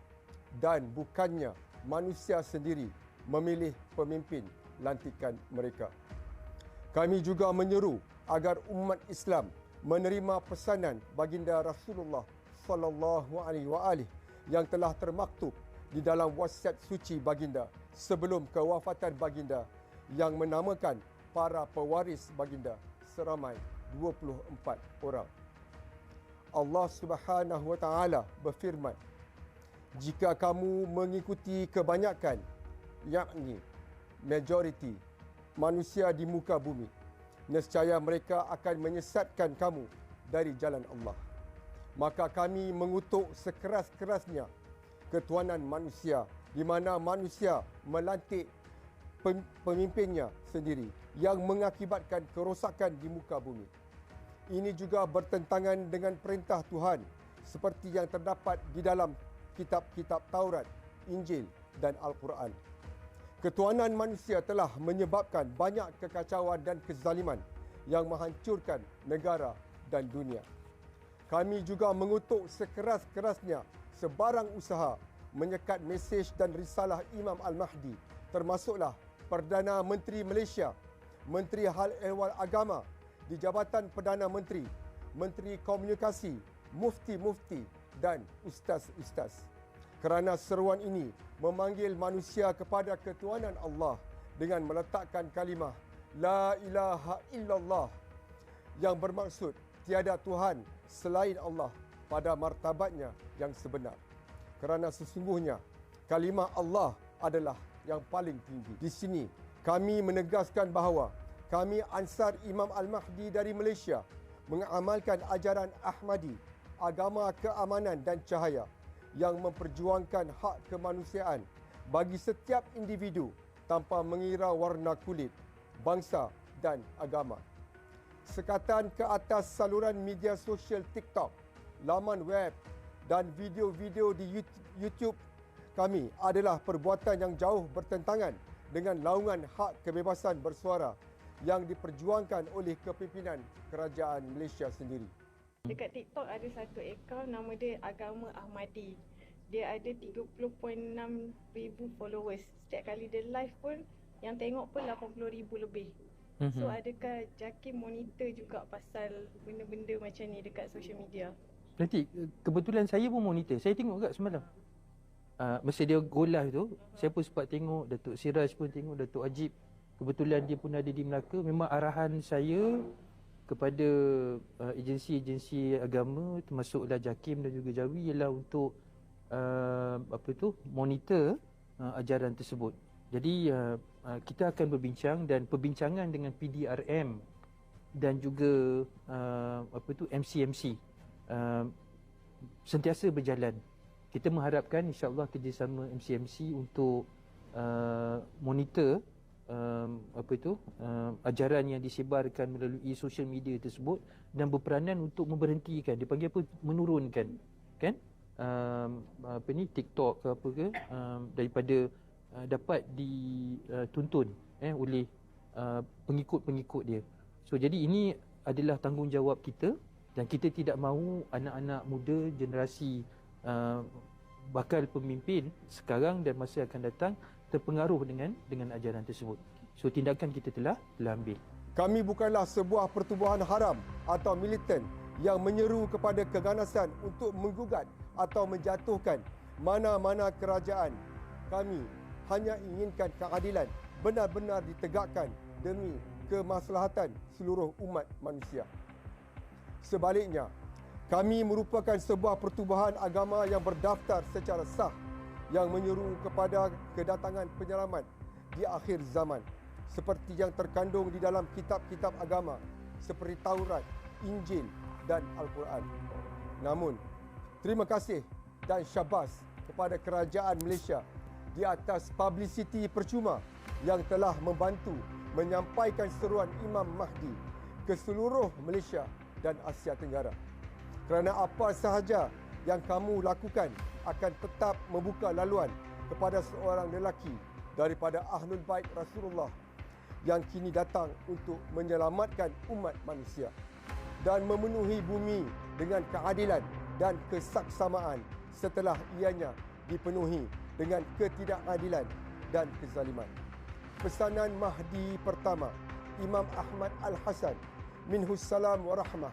S6: dan bukannya manusia sendiri memilih pemimpin lantikan mereka. Kami juga menyeru agar umat Islam menerima pesanan baginda Rasulullah sallallahu alaihi wa alihi yang telah termaktub di dalam wasiat suci baginda sebelum kewafatan baginda, yang menamakan para pewaris baginda seramai 24 orang. Allah Subhanahu wa taala berfirman, jika kamu mengikuti kebanyakan, yakni majoriti manusia di muka bumi, nescaya mereka akan menyesatkan kamu dari jalan Allah. Maka kami mengutuk sekeras-kerasnya ketuanan manusia, di mana manusia melantik pemimpinnya sendiri yang mengakibatkan kerosakan di muka bumi. Ini juga bertentangan dengan perintah Tuhan seperti yang terdapat di dalam kitab-kitab Taurat, Injil dan Al-Quran. Ketuanan manusia telah menyebabkan banyak kekacauan dan kezaliman yang menghancurkan negara dan dunia. Kami juga mengutuk sekeras-kerasnya sebarang usaha menyekat mesej dan risalah Imam Al-Mahdi, termasuklah Perdana Menteri Malaysia, Menteri Hal Ehwal Agama, di Jabatan Perdana Menteri, Menteri Komunikasi, Mufti-Mufti dan Ustaz-Ustaz. Kerana seruan ini memanggil manusia kepada ketuhanan Allah dengan meletakkan kalimah La ilaha illallah yang bermaksud tiada Tuhan selain Allah pada martabatnya yang sebenar. Kerana sesungguhnya kalimah Allah adalah yang paling tinggi. Di sini kami menegaskan bahawa kami Ansar Imam Al-Mahdi dari Malaysia mengamalkan ajaran Ahmadi, agama keamanan dan cahaya yang memperjuangkan hak kemanusiaan bagi setiap individu tanpa mengira warna kulit, bangsa dan agama. Sekatan ke atas saluran media sosial TikTok, laman web dan video-video di YouTube kami adalah perbuatan yang jauh bertentangan dengan naungan hak kebebasan bersuara yang diperjuangkan oleh kepimpinan kerajaan Malaysia sendiri.
S7: Dekat TikTok ada satu akaun nama dia Agama Ahmadi. Dia ada 30.6 ribu followers. Setiap kali dia live pun yang tengok pun 80,000 lebih. So adakah JAKIM monitor juga pasal benda-benda macam ni dekat social media?
S8: Nanti kebetulan saya pun monitor. Saya tengok kat semalam. Masa dia go live tu, saya pun sempat tengok, Datuk Siraj pun tengok, Datuk Ajib. Kebetulan dia pun ada di Melaka. Memang arahan saya kepada agensi-agensi agama termasuklah JAKIM dan juga JAWI ialah untuk monitor ajaran tersebut. Jadi kita akan berbincang dan perbincangan dengan PDRM dan juga MCMC sentiasa berjalan. Kita mengharapkan insya-Allah kerjasama MCMC untuk monitor ajaran yang disebarkan melalui social media tersebut dan berperanan untuk memberhentikan, dipanggil apa, menurunkan kan TikTok ke apa ke daripada dapat dituntun oleh pengikut-pengikut dia. So jadi ini adalah tanggungjawab kita dan kita tidak mahu anak-anak muda generasi bakal pemimpin sekarang dan masa akan datang terpengaruh dengan ajaran tersebut. So tindakan kita telah ambil.
S6: Kami bukanlah sebuah pertubuhan haram atau militan yang menyeru kepada keganasan untuk menggugat atau menjatuhkan mana-mana kerajaan. Kami hanya inginkan keadilan benar-benar ditegakkan demi kemaslahatan seluruh umat manusia. Sebaliknya, kami merupakan sebuah pertubuhan agama yang berdaftar secara sah yang menyeru kepada kedatangan penyelamat di akhir zaman seperti yang terkandung di dalam kitab-kitab agama seperti Taurat, Injil dan Al-Quran. Namun, terima kasih dan syabas kepada kerajaan Malaysia di atas publicity percuma yang telah membantu menyampaikan seruan Imam Mahdi ke seluruh Malaysia dan Asia Tenggara. Kerana apa sahaja yang kamu lakukan akan tetap membuka laluan kepada seorang lelaki daripada Ahlul Bait Rasulullah yang kini datang untuk menyelamatkan umat manusia dan memenuhi bumi dengan keadilan dan kesaksamaan setelah ianya dipenuhi dengan ketidakadilan dan kezaliman. Pesanan Mahdi pertama, Imam Ahmad Al-Hasan minhus salam wa rahmah.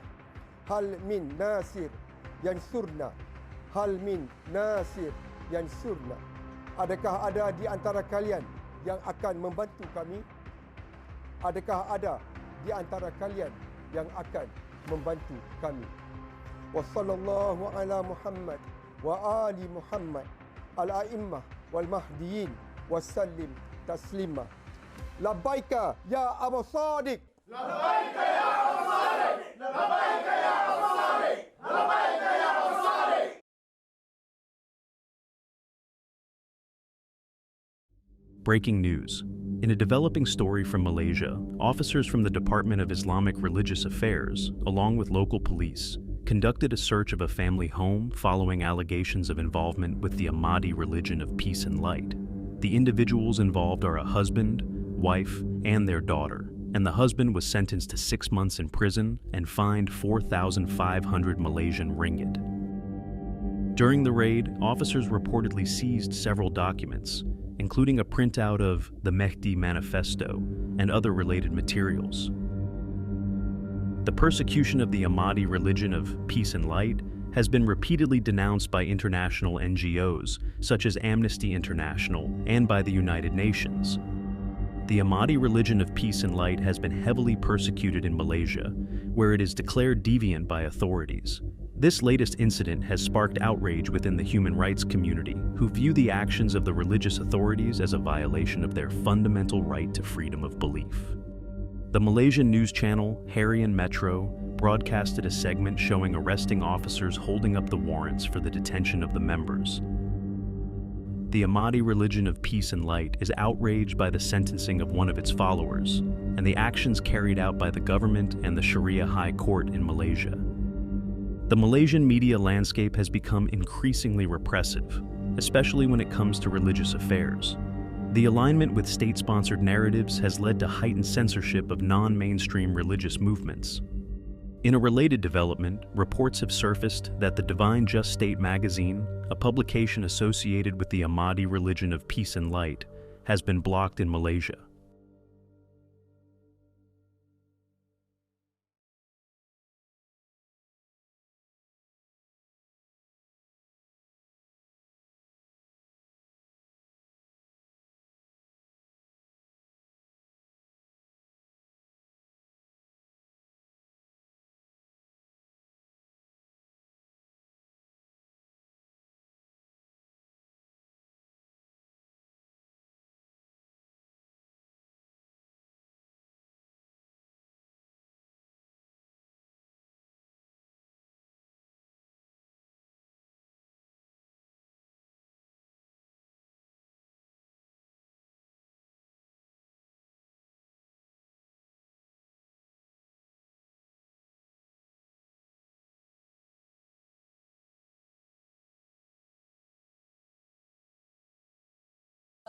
S6: Hal min nasir yansurna. Hal min nasir yansurna. Adakah ada di antara kalian yang akan membantu kami? Adakah ada di antara kalian yang akan membantu kami? Wa sallallahu ala Muhammad wa ali Muhammad al-a'immah wal mahdiyin wasallim taslima. Labbaika ya Abu Sadiq. Labbaika ya Abu Sadiq. Labbaika ya Abu Sadiq. Labbaika ya Abu Sadiq.
S9: Breaking news. In a developing story from Malaysia, officers from the Department of Islamic Religious Affairs, along with local police, conducted a search of a family home following allegations of involvement with the Ahmadi religion of peace and light. The individuals involved are a husband, wife, and their daughter, and the husband was sentenced to 6 months in prison and fined 4,500 Malaysian ringgit. During the raid, officers reportedly seized several documents, including a printout of the Mehdi Manifesto and other related materials. The persecution of the Ahmadi religion of peace and light has been repeatedly denounced by international NGOs, such as Amnesty International, and by the United Nations. The Ahmadi religion of peace and light has been heavily persecuted in Malaysia, where it is declared deviant by authorities. This latest incident has sparked outrage within the human rights community, who view the actions of the religious authorities as a violation of their fundamental right to freedom of belief. The Malaysian news channel, Harian Metro, broadcasted a segment showing arresting officers holding up the warrants for the detention of the members. The Ahmadi religion of peace and light is outraged by the sentencing of one of its followers, and the actions carried out by the government and the Sharia High Court in Malaysia. The Malaysian media landscape has become increasingly repressive, especially when it comes to religious affairs. The alignment with state-sponsored narratives has led to heightened censorship of non-mainstream religious movements. In a related development, reports have surfaced that the Divine Just State magazine, a publication associated with the Ahmadi religion of peace and light, has been blocked in Malaysia.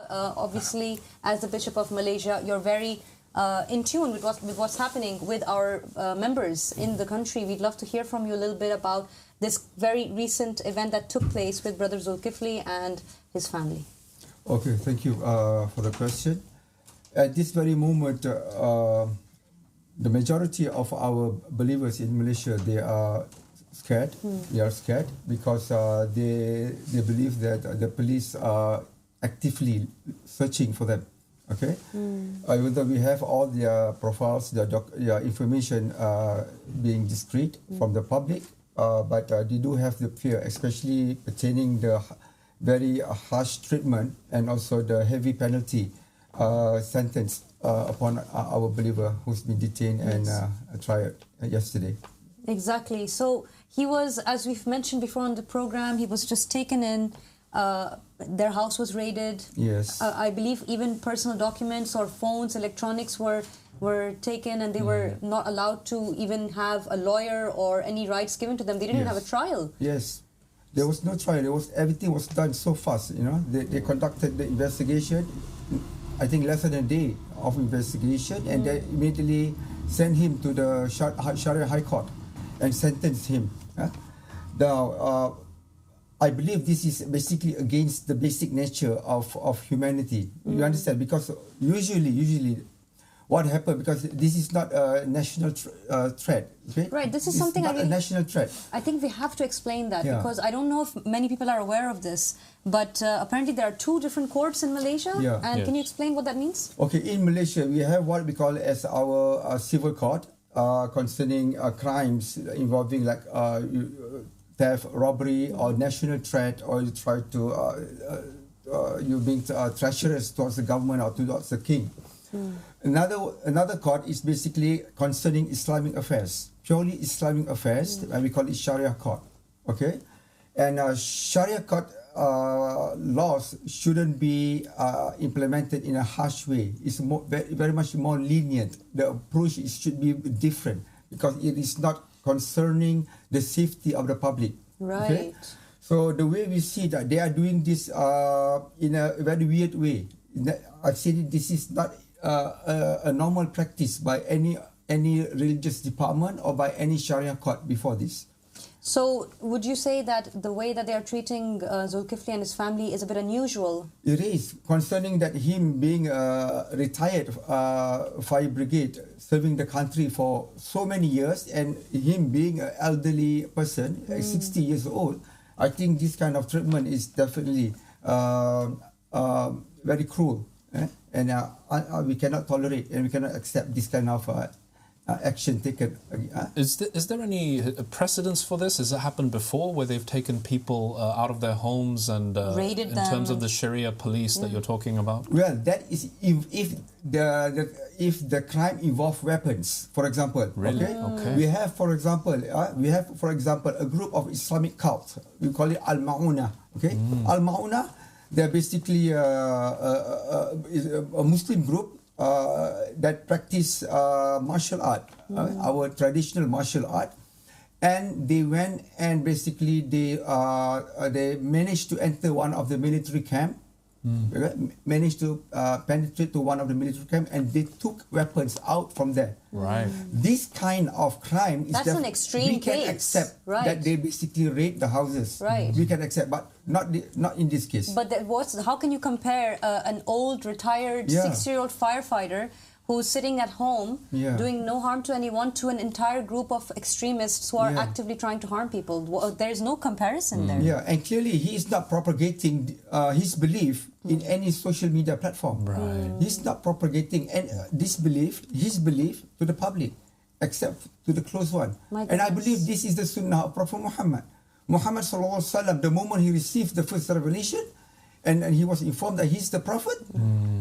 S2: Obviously, as the Bishop of Malaysia, you're very in tune with what's happening with our members in the country. We'd love to hear from you a little bit about this very recent event that took place with Brother Zulkifli and his family.
S6: Okay, thank you for the question. At this very moment, the majority of our believers in Malaysia, they are scared. They are scared because they believe that the police are actively searching for them. Okay, even though we have all their profiles, their information being discreet from the public, but they do have the fear, especially pertaining the very harsh treatment and also the heavy penalty sentence upon our believer who's been detained and tried yesterday.
S2: Exactly. So he was, as we've mentioned before on the program, he was just taken in. Their house was raided.
S6: Yes.
S2: I believe even personal documents or phones, electronics were taken, and they were not allowed to even have a lawyer or any rights given to them. They didn't have a trial.
S6: Yes. There was no trial. Everything was done so fast. You know, they conducted the investigation. I think less than a day of investigation, and they immediately sent him to the Sharia High Court and sentenced him. Now, I believe this is basically against the basic nature of humanity. You understand? Because usually what happened, because this is not a national threat. Okay?
S2: Right, this is
S6: it's
S2: something
S6: not a national threat.
S2: I think we have to explain that because I don't know if many people are aware of this, but apparently there are 2 different courts in Malaysia. And can you explain what that means?
S6: Okay, in Malaysia we have what we call as our civil court concerning crimes involving like theft, robbery, or national threat, or you try to you being treacherous towards the government or towards the king. Another court is basically concerning Islamic affairs, purely Islamic affairs, and we call it Sharia court. Okay, and Sharia court laws shouldn't be implemented in a harsh way. It's very much more lenient. The approach should be different because it is not concerning the safety of the public.
S2: Right.
S6: Okay? So the way we see that they are doing this in a very weird way. I've said this is not a normal practice by any religious department or by any Sharia court before this.
S2: So would you say that the way that they are treating Zulkifli and his family is a bit unusual?
S10: It is, concerning that him being retired fire brigade, serving the country for so many years, and him being an elderly person, 60 years old. I think this kind of treatment is definitely very cruel, and we cannot tolerate and we cannot accept this kind of action taken.
S3: Is there any precedence for this? Has it happened before where they've taken people out of their homes and
S2: raided
S3: in
S2: them?
S3: terms of the Sharia police that you're talking about?
S10: Well, that is if the crime involve weapons, for example.
S3: Really?
S10: Okay. We have, for example, a group of Islamic cults. We call it Al-Ma'una. Okay. Al-Ma'una, they're basically a Muslim group that practice martial art, our traditional martial art, and they went and basically they managed to enter one of the military camp, managed to penetrate to one of the military camp, and they took weapons out from there.
S3: Right.
S10: This kind of crime is
S2: an extreme
S10: we can
S2: case.
S10: accept
S2: Right.
S10: that they basically raid the houses.
S2: Right.
S10: We can accept, but not in this case.
S2: But how can you compare an old retired 6-year-old firefighter who's sitting at home doing no harm to anyone to an entire group of extremists who are actively trying to harm people? There's no comparison there.
S10: Yeah, and clearly he is not propagating his belief in any social media platform.
S3: Right.
S10: He's not propagating his belief to the public, except to the close one. And I believe this is the sunnah of Prophet Muhammad. Muhammad sallallahu alaihi wasallam, the moment he received the first revelation, and he was informed that he's the prophet,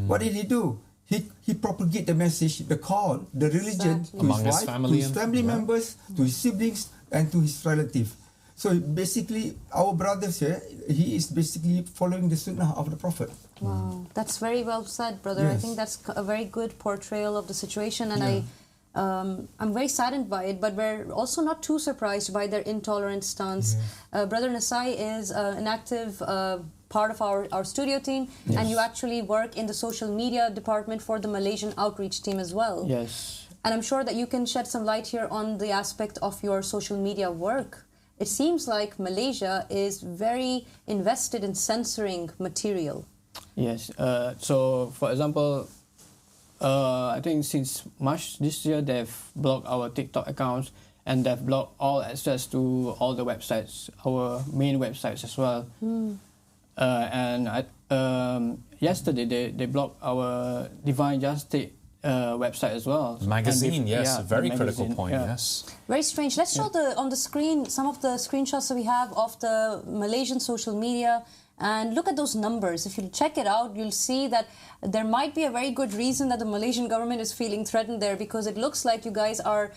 S10: what did he do? He propagated the message, the call, the religion to
S3: among
S10: his
S3: his
S10: wife,
S3: family,
S10: to his family members, to his siblings, and to his relatives. So basically, our brothers here, he is basically following the sunnah of the Prophet.
S2: Wow, that's very well said, brother. I think that's a very good portrayal of the situation, and I'm very saddened by it, but we're also not too surprised by their intolerant stance. Brother Nasai is an active part of our studio team, and you actually work in the social media department for the Malaysian outreach team as well.
S11: Yes.
S2: And I'm sure that you can shed some light here on the aspect of your social media work. It seems like Malaysia is very invested in censoring material.
S11: Yes. So, for example, I think since March this year, they've blocked our TikTok accounts, and they've blocked all access to all the websites, our main websites as well. And yesterday, they blocked our Divine Justice website as well.
S3: Magazine, yes, a very critical point, yes.
S2: Very strange. Let's show on the screen some of the screenshots that we have of the Malaysian social media. And look at those numbers. If you check it out, you'll see that there might be a very good reason that the Malaysian government is feeling threatened there, because it looks like you guys are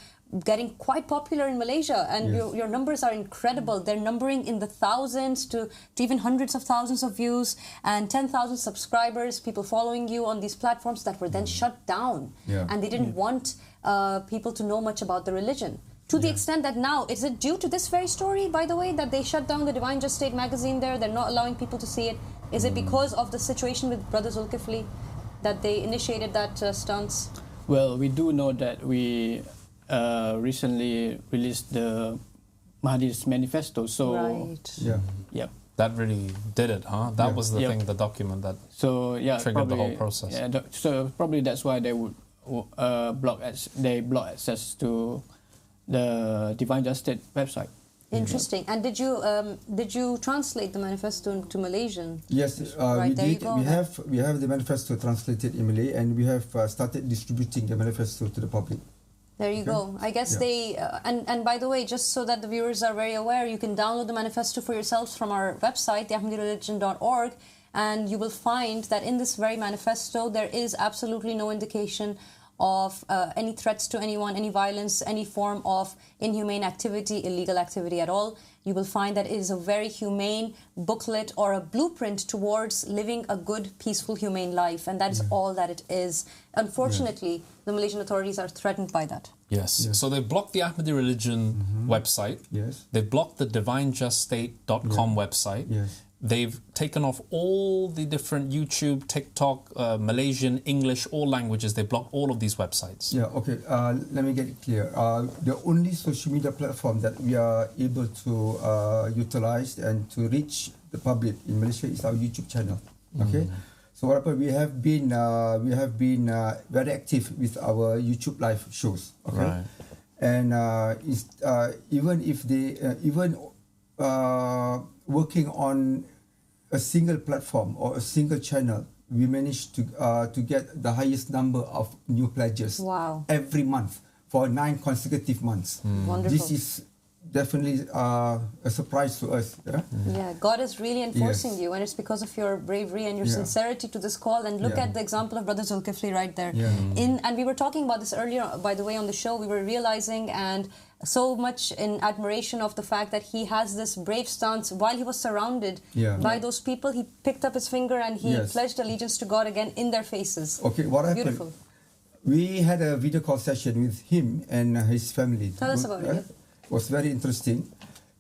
S2: getting quite popular in Malaysia, and your numbers are incredible. They're numbering in the thousands to even hundreds of thousands of views and 10,000 subscribers, people following you on these platforms that were then shut down. And they didn't want people to know much about the religion. To the extent that now, is it due to this very story, by the way, that they shut down the Divine Just State magazine there? They're not allowing people to see it. Is it because of the situation with Brother Zulkifli that they initiated that stance?
S11: Well, we do know that we recently released the Mahdi's manifesto. So,
S3: that really did it, huh? That was the thing, the document that triggered the whole process.
S11: So probably that's why they would block access to the Divine Justice website.
S2: Interesting. And did you translate the manifesto to Malaysian?
S10: Yes, we did. We have the manifesto translated in Malay, and we have started distributing the manifesto to the public.
S2: There you go. I guess they and by the way, just so that the viewers are very aware, you can download the manifesto for yourselves from our website, theahmadireligion.org, and you will find that in this very manifesto there is absolutely no indication of any threats to anyone, any violence, any form of inhumane activity, illegal activity at all. You will find that it is a very humane booklet or a blueprint towards living a good, peaceful, humane life. And that is all that it is. Unfortunately, the Malaysian authorities are threatened by that.
S3: Yes. So they've blocked the Ahmadi religion website.
S10: Yes.
S3: They've blocked the divinejuststate.com website.
S10: Yes.
S3: they've taken off all the different YouTube, TikTok, Malaysian, English, all languages. They blocked all of these websites.
S10: Yeah, okay. Let me get it clear. The only social media platform that we are able to utilize and to reach the public in Malaysia is our YouTube channel. Okay. So what happened? We have been very active with our YouTube live shows. Okay.
S3: Right.
S10: And even if they working on a single platform or a single channel, we managed to get the highest number of new pledges.
S2: Wow.
S10: Every month for 9 consecutive months.
S2: Wonderful.
S10: This is definitely a surprise to us. Yeah?
S2: Yeah, God is really enforcing
S10: Yes.
S2: you, and it's because of your bravery and your
S10: Yeah.
S2: sincerity to this call. And look
S10: Yeah.
S2: at the example of Brother Zulkifli right there.
S10: Yeah.
S2: And we were talking about this earlier, by the way, on the show. We were realizing and so much in admiration of the fact that he has this brave stance while he was surrounded by those people. He picked up his finger and he pledged allegiance to God again in their faces.
S10: Okay, what happened?
S2: Beautiful.
S10: We had a video call session with him and his family.
S2: Tell us about it.
S10: It was very interesting.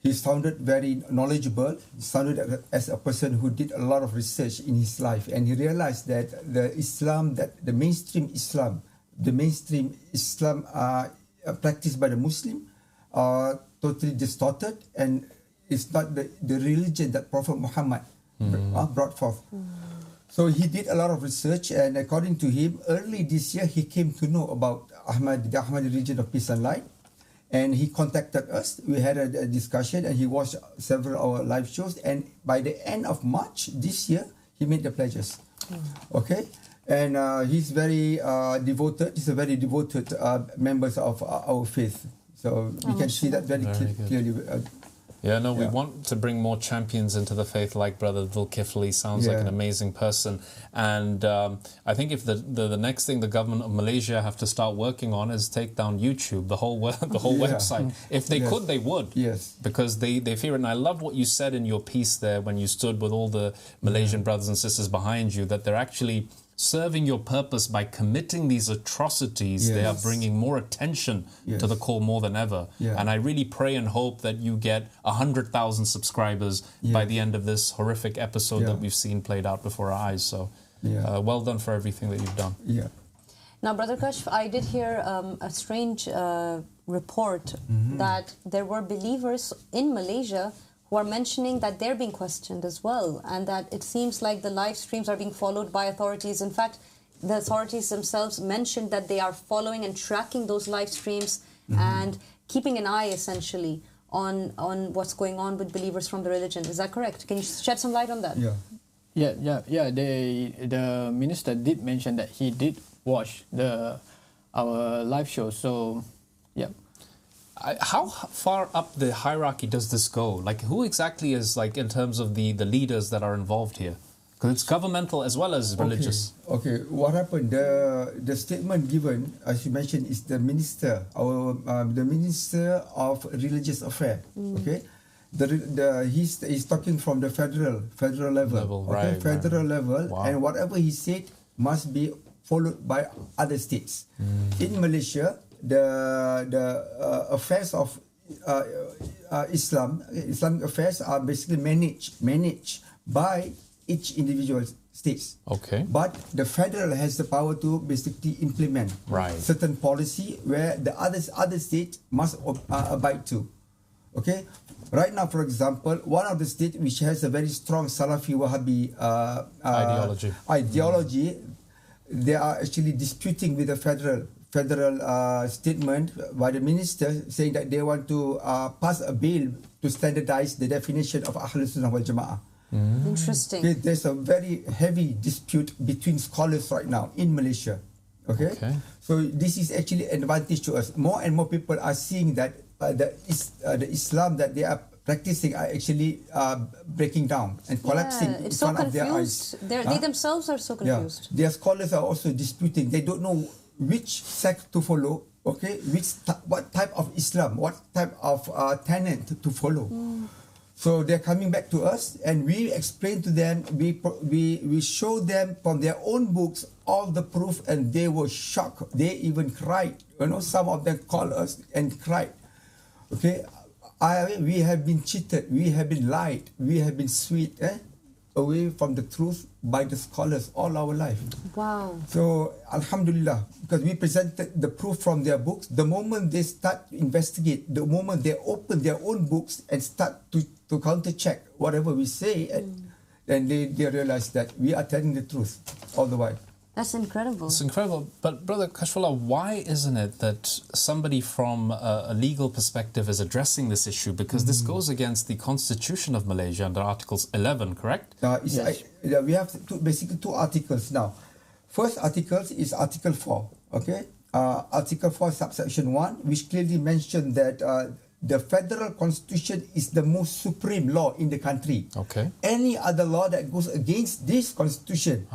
S10: He sounded very knowledgeable. He sounded as a person who did a lot of research in his life, and he realized that the mainstream Islam practiced by the Muslim are totally distorted, and it's not the religion that Prophet Muhammad brought forth. So he did a lot of research, and according to him, early this year he came to know about the Ahmadi religion of peace and light, and he contacted us. We had a discussion, and he watched several of our live shows, and by the end of March this year, he made the pledges. Okay, and he's very devoted. He's a very devoted member of our faith. So we can see that very clearly.
S3: We want to bring more champions into the faith like Brother Zulkifli. Sounds like an amazing person. And I think if the next thing the government of Malaysia have to start working on is take down YouTube, the whole website. If they could, they would.
S10: Yes.
S3: Because they fear it. And I love what you said in your piece there when you stood with all the Malaysian brothers and sisters behind you, that they're actually serving your purpose by committing these atrocities. They are bringing more attention to the call more than ever. And I really pray and hope that you get 100,000 subscribers by the end of this horrific episode that we've seen played out before our eyes. So well done for everything that you've done.
S2: Now, Brother Kashf, I did hear a strange report that there were believers in Malaysia who are mentioning that they're being questioned as well, and that it seems like the live streams are being followed by authorities. In fact, the authorities themselves mentioned that they are following and tracking those live streams and keeping an eye, essentially, on what's going on with believers from the religion. Is that correct? Can you shed some light on that?
S11: The minister did mention that he did watch our live show. So,
S3: How far up the hierarchy does this go? Like, who exactly is, like, in terms of the leaders that are involved here? Because it's governmental as well as religious.
S10: Okay. What happened? The statement given, as you mentioned, is the minister, the Minister of Religious Affairs. Okay, he's talking from the federal level. Okay, federal level, and whatever he said must be followed by other states. In Malaysia, the affairs of Islamic affairs are basically managed by each individual states.
S3: Okay.
S10: But the federal has the power to basically implement certain policy where the other states must abide to. Okay. Right now, for example, one of the states which has a very strong Salafi Wahhabi ideology, they are actually disputing with the federal statement by the minister, saying that they want to pass a bill to standardize the definition of Ahlul Sunnah wal Jama'ah.
S2: Interesting.
S10: Okay, there's a very heavy dispute between scholars right now in Malaysia. Okay? So this is actually an advantage to us. More and more people are seeing that the Islam that they are practicing are actually breaking down and collapsing in front of their eyes.
S2: They themselves are so confused.
S10: Their scholars are also disputing. They don't know which sect to follow. Okay, what type of Islam, what type of tenet to follow. So they're coming back to us, and we explain to them, we show them from their own books all the proof, and they were shocked. They even cried. You know, some of them called us and cried. Okay, we have been cheated, we have been lied, we have been swayed away from the truth by the scholars all our life. Wow. So, alhamdulillah, because we presented the proof from their books, the moment they start to investigate, the moment they open their own books and start to counter-check whatever we say, then they realize that we are telling the truth all the while.
S2: That's incredible.
S3: It's incredible. But Brother Kashfullah, why isn't it that somebody from a legal perspective is addressing this issue? Because this goes against the Constitution of Malaysia under Articles 11, correct?
S10: Yes. We have basically two articles now. First article is Article 4, okay? Article 4, subsection 1, which clearly mentioned that the federal constitution is the most supreme law in the country.
S3: Okay.
S10: Any other law that goes against this constitution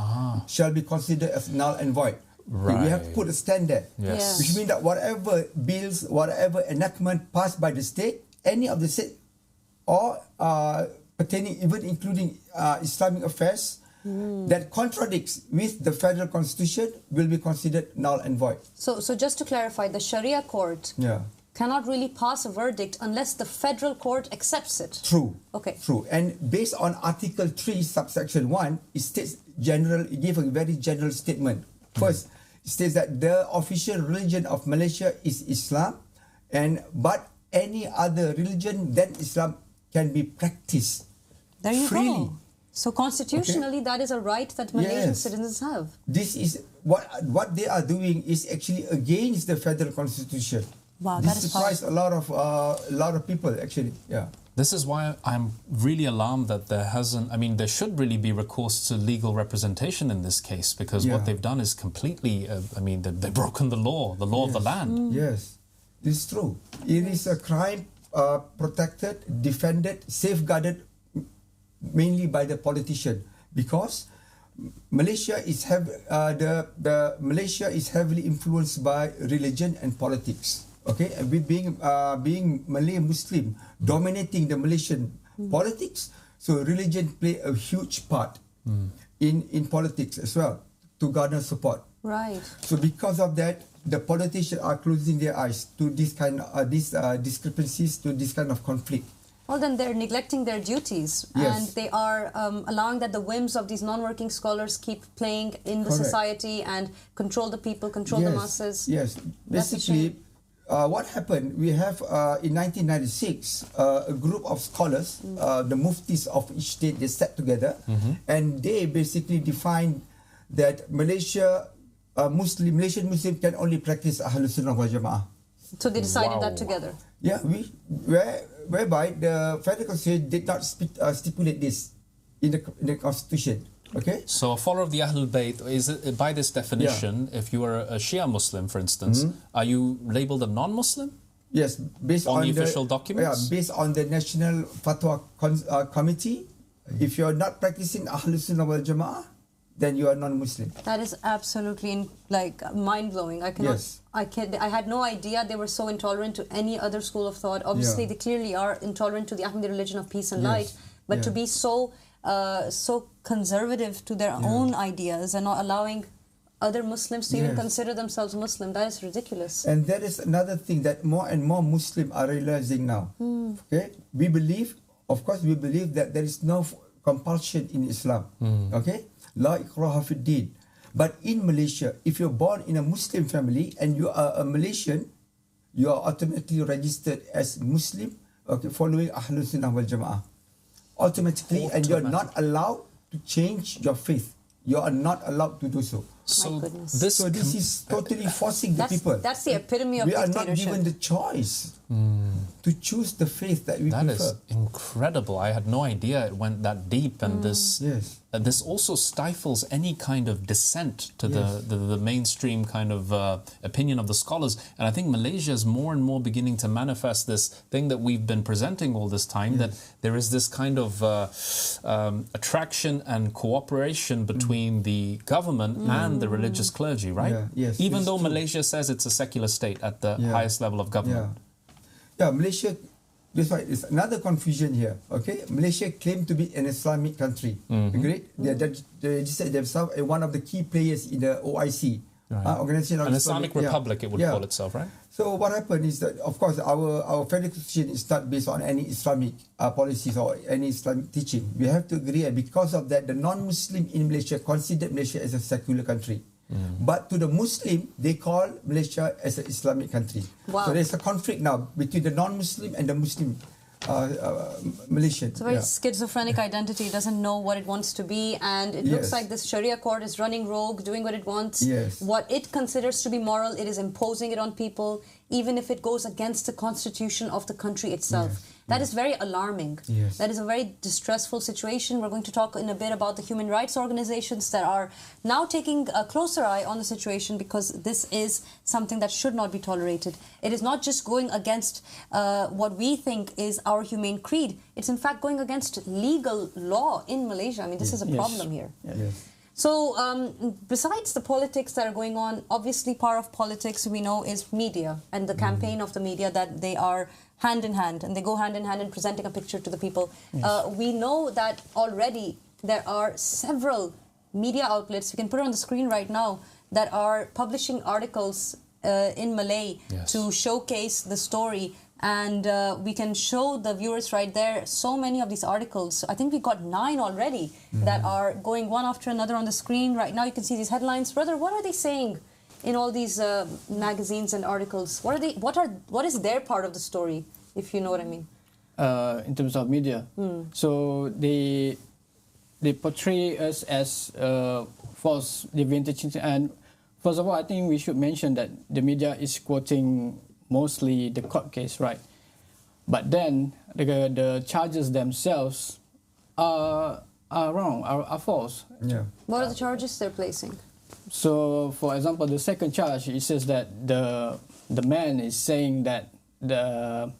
S10: shall be considered as null and void.
S3: Right.
S10: Okay, we have to put a stand there.
S3: Yes.
S10: Which means that whatever bills, whatever enactment passed by the state, any of the state, or pertaining, even including Islamic affairs, that contradicts with the federal constitution will be considered null and void.
S2: So just to clarify, the Sharia court cannot really pass a verdict unless the federal court accepts it.
S10: True.
S2: Okay.
S10: True. And based on Article 3, subsection 1, it states it gave a very general statement. First, it states that the official religion of Malaysia is Islam, but any other religion than Islam can be practiced
S2: there you
S10: freely.
S2: Go. So constitutionally, that is a right that Malaysian citizens have.
S10: This is what they are doing is actually against the federal constitution.
S2: Wow,
S10: this surprised a lot of people actually. Yeah.
S3: This is why I'm really alarmed that there should really be recourse to legal representation in this case, because what they've done is completely, they've broken the law of the land.
S10: Yes, this is true. It is a crime protected, defended, safeguarded mainly by the politician, because Malaysia is Malaysia is heavily influenced by religion and politics. Okay, and with being Malay Muslim dominating the Malaysian politics, so religion play a huge part in politics as well to garner support.
S2: Right.
S10: So because of that, the politicians are closing their eyes to this kind of discrepancies, to this kind of conflict.
S2: Well, then they're neglecting their duties, and they are allowing that the whims of these non-working scholars keep playing in the society and control the people, control the masses.
S10: Yes, basically. What happened, we have in 1996 a group of scholars, the muftis of each state, they sat together and they basically defined that Malaysian Muslim can only practice Ahlus Sunnah wal Jama'ah.
S2: So they decided that together?
S10: Yeah, whereby the federal constitution did not stipulate this in the constitution. Okay.
S3: So a follower of the Ahlul Bayt, is it, by this definition, if you are a Shia Muslim, for instance, are you labelled a non-Muslim?
S10: Yes, based on
S3: the official documents?
S10: Yeah, based on the National Fatwa Committee. If you're not practicing Ahlul Sunnah wal Jama'ah, then you are non-Muslim.
S2: That is absolutely mind-blowing. I had no idea they were so intolerant to any other school of thought. Obviously, they clearly are intolerant to the Ahmadi religion of peace and light, but to be so conservative to their own ideas and not allowing other Muslims to even consider themselves Muslim, that is ridiculous.
S10: And that is another thing that more and more Muslims are realizing now. Okay, we believe that there is no compulsion in Islam. Okay, la ikraha fi din. But in Malaysia, if you're born in a Muslim family and you are a Malaysian, you are automatically registered as Muslim, okay, following Ahlul Sunnah wal Jama'ah. Automatically, and you're not allowed to change your faith. You are not allowed to do so.
S3: So
S10: this is totally forcing the people.
S2: That's the epitome of dictatorship.
S10: We are not given the choice to choose the faith that we prefer.
S3: That is incredible. I had no idea it went that deep, and this also stifles any kind of dissent to the mainstream kind of opinion of the scholars. And I think Malaysia is more and more beginning to manifest this thing that we've been presenting all this time, that there is this kind of attraction and cooperation between the government and the religious clergy, right? Even though Malaysia says it's a secular state at the highest level of government.
S10: Malaysia, that's why it's another confusion here. Okay, Malaysia claimed to be an Islamic country. Agreed? They said themselves one of the key players in the OIC, Organization of
S3: An Islamic Republic, it would call itself, right?
S10: So what happened is that, of course, our federal constitution is not based on any Islamic policies or any Islamic teaching. We have to agree, and because of that, the non-Muslim in Malaysia considered Malaysia as a secular country. But to the Muslim, they call Malaysia as an Islamic country.
S2: Wow.
S10: So there's a conflict now between the non-Muslim and the Muslim Malaysian.
S2: It's a very schizophrenic identity. It doesn't know what it wants to be, and it looks like this Sharia court is running rogue, doing what it wants. What it considers to be moral, it is imposing it on people, even if it goes against the constitution of the country itself. That is very alarming. That is a very distressful situation. We're going to talk in a bit about the human rights organizations that are now taking a closer eye on the situation, because this is something that should not be tolerated. It is not just going against what we think is our humane creed. It's in fact going against legal law in Malaysia. I mean, this is a problem here. So besides the politics that are going on, obviously part of politics we know is media and the campaign of the media, that they are hand in hand, and they go hand in hand in presenting a picture to the people. We know that already there are several media outlets, we can put it on the screen right now, that are publishing articles in Malay to showcase the story. And we can show the viewers right there so many of these articles. I think we got 9 already that are going one after another on the screen. Right now you can see these headlines. Brother, what are they saying in all these magazines and articles? What is their part of the story, if you know what I mean?
S11: In terms of media. So they portray us as false vintage. And first of all, I think we should mention that the media is quoting mostly the court case, right? But then the charges themselves are wrong, are false.
S2: What are the charges they're placing?
S11: So, for example, the second charge, it says that the man is saying that the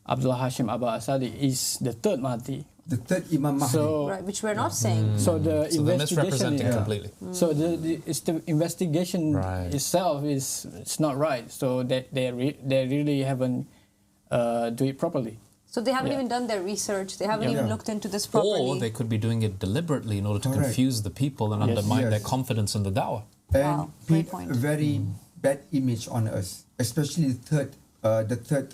S11: Abdullah Hashim Abba Asadi is the third Mahdi.
S10: The third Imam Mahdi.
S2: So, right, which we're not saying.
S11: So the
S3: so
S11: investigation
S3: is completely.
S11: So the investigation itself is not right. So they really haven't do it properly.
S2: So they haven't even done their research. They haven't even looked into this properly.
S3: Or they could be doing it deliberately in order to confuse the people and undermine their confidence in the dawah.
S10: And paint a very bad image on us, especially the third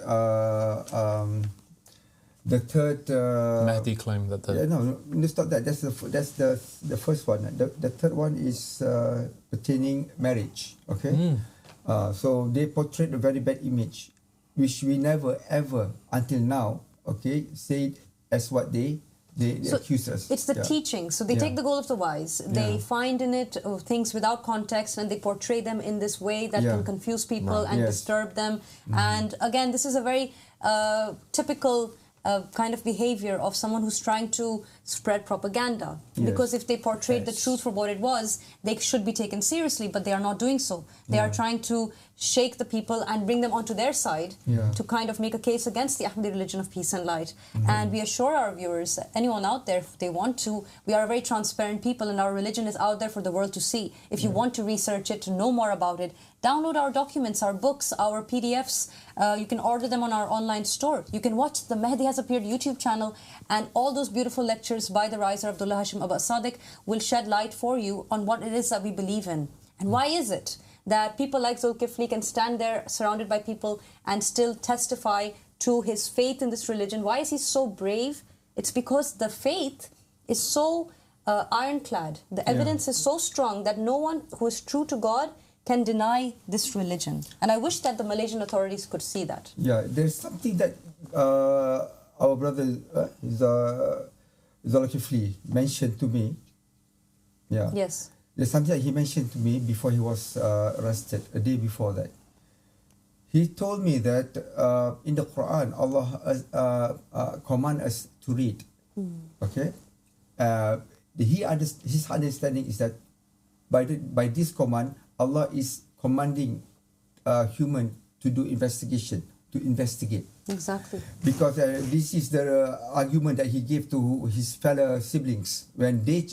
S3: Mahdi claim that
S10: no, it's not that. That's the first one. The third one is pertaining marriage. Okay, so they portrayed a very bad image, which we never ever until now, said as what they accuse us.
S2: It's the teaching. So they take the goal of the wise. They find in it things without context, and they portray them in this way that can confuse people and disturb them. And again, this is a very typical kind of behavior of someone who's trying to spread propaganda. Because if they portrayed the truth for what it was, they should be taken seriously, but they are not doing so. They are trying to shake the people and bring them onto their side to kind of make a case against the Ahmadi religion of peace and light. And we assure our viewers, anyone out there, if they want to, we are a very transparent people, and our religion is out there for the world to see. If you want to research it, to know more about it, download our documents, our books, our PDFs. You can order them on our online store. You can watch the Mahdi Has Appeared YouTube channel, and all those beautiful lectures by the riser Abdullah Hashim Abba Sadiq will shed light for you on what it is that we believe in. And why is it that people like Zulkifli can stand there surrounded by people and still testify to his faith in this religion? Why is he so brave? It's because the faith is so ironclad. The evidence is so strong that no one who is true to God can deny this religion. And I wish that the Malaysian authorities could see that.
S10: There's something that our brother Zulkifli mentioned to me.
S2: Yes.
S10: There's something that he mentioned to me before he was arrested, a day before that. He told me that in the Quran, Allah command us to read. Okay? His understanding is that by this command, Allah is commanding human to do investigation, to investigate.
S2: Exactly.
S10: Because this is the argument that he gave to his fellow siblings when they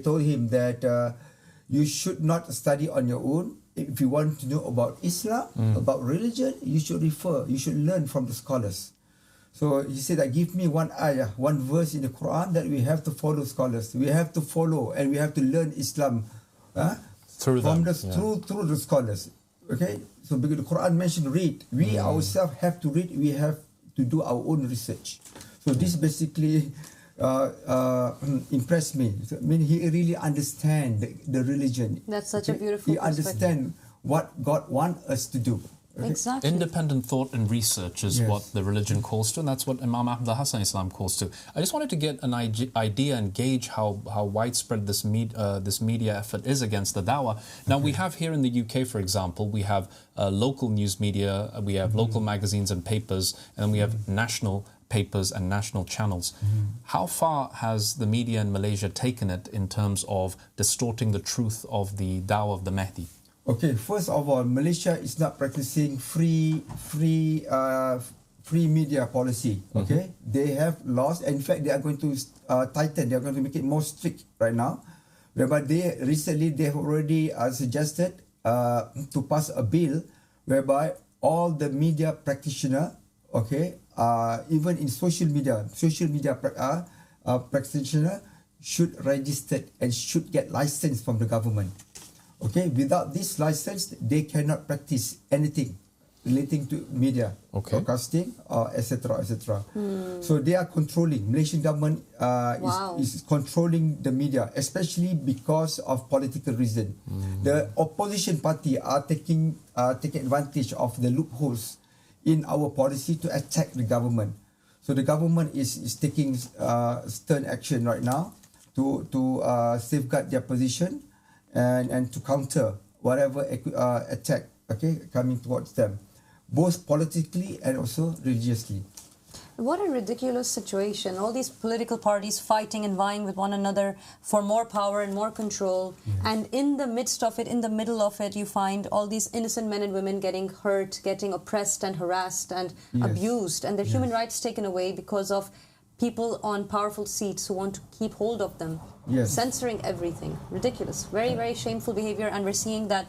S10: told him that you should not study on your own. If you want to know about Islam, about religion, you should learn from the scholars. So he said that give me one ayah, one verse in the Quran that we have to follow scholars. We have to follow and we have to learn Islam
S3: through them,
S10: through the scholars. Okay, so because the Quran mentioned read, we ourselves have to read. We have to do our own research. So this basically impressed me. I mean, he really understands the religion.
S2: That's such a beautiful
S10: He understands what God wants us to do.
S2: Okay? Exactly.
S3: Independent thought and research is what the religion calls to, and that's what Imam Ahmad Hassan Islam calls to. I just wanted to get an idea and gauge how widespread this media effort is against the dawah. Now, we have here in the UK, for example, we have local news media, we have local magazines and papers, and we have national papers and national channels. How far has the media in Malaysia taken it in terms of distorting the truth of the dawah of the Mahdi?
S10: Okay, first of all, Malaysia is not practicing free media policy. Okay, they have laws. In fact, they are going to tighten. They are going to make it more strict right now. Whereby they have already suggested to pass a bill whereby all the media practitioner, even in social media practitioner should register and should get license from the government. Okay, without this license, they cannot practice anything relating to media, broadcasting, etc., etc. So they are controlling. Malaysian government is controlling the media, especially because of political reason. The opposition party are taking advantage of the loopholes in our policy to attack the government. So the government is taking stern action right now to safeguard their position and to counter whatever attack coming towards them, both politically and also religiously.
S2: What a ridiculous situation. All these political parties fighting and vying with one another for more power and more control. And in the midst of it, in the middle of it, you find all these innocent men and women getting hurt, getting oppressed and harassed and abused, and their human rights taken away because of people on powerful seats who want to keep hold of them, censoring everything. Ridiculous. Very, very shameful behavior. And we're seeing that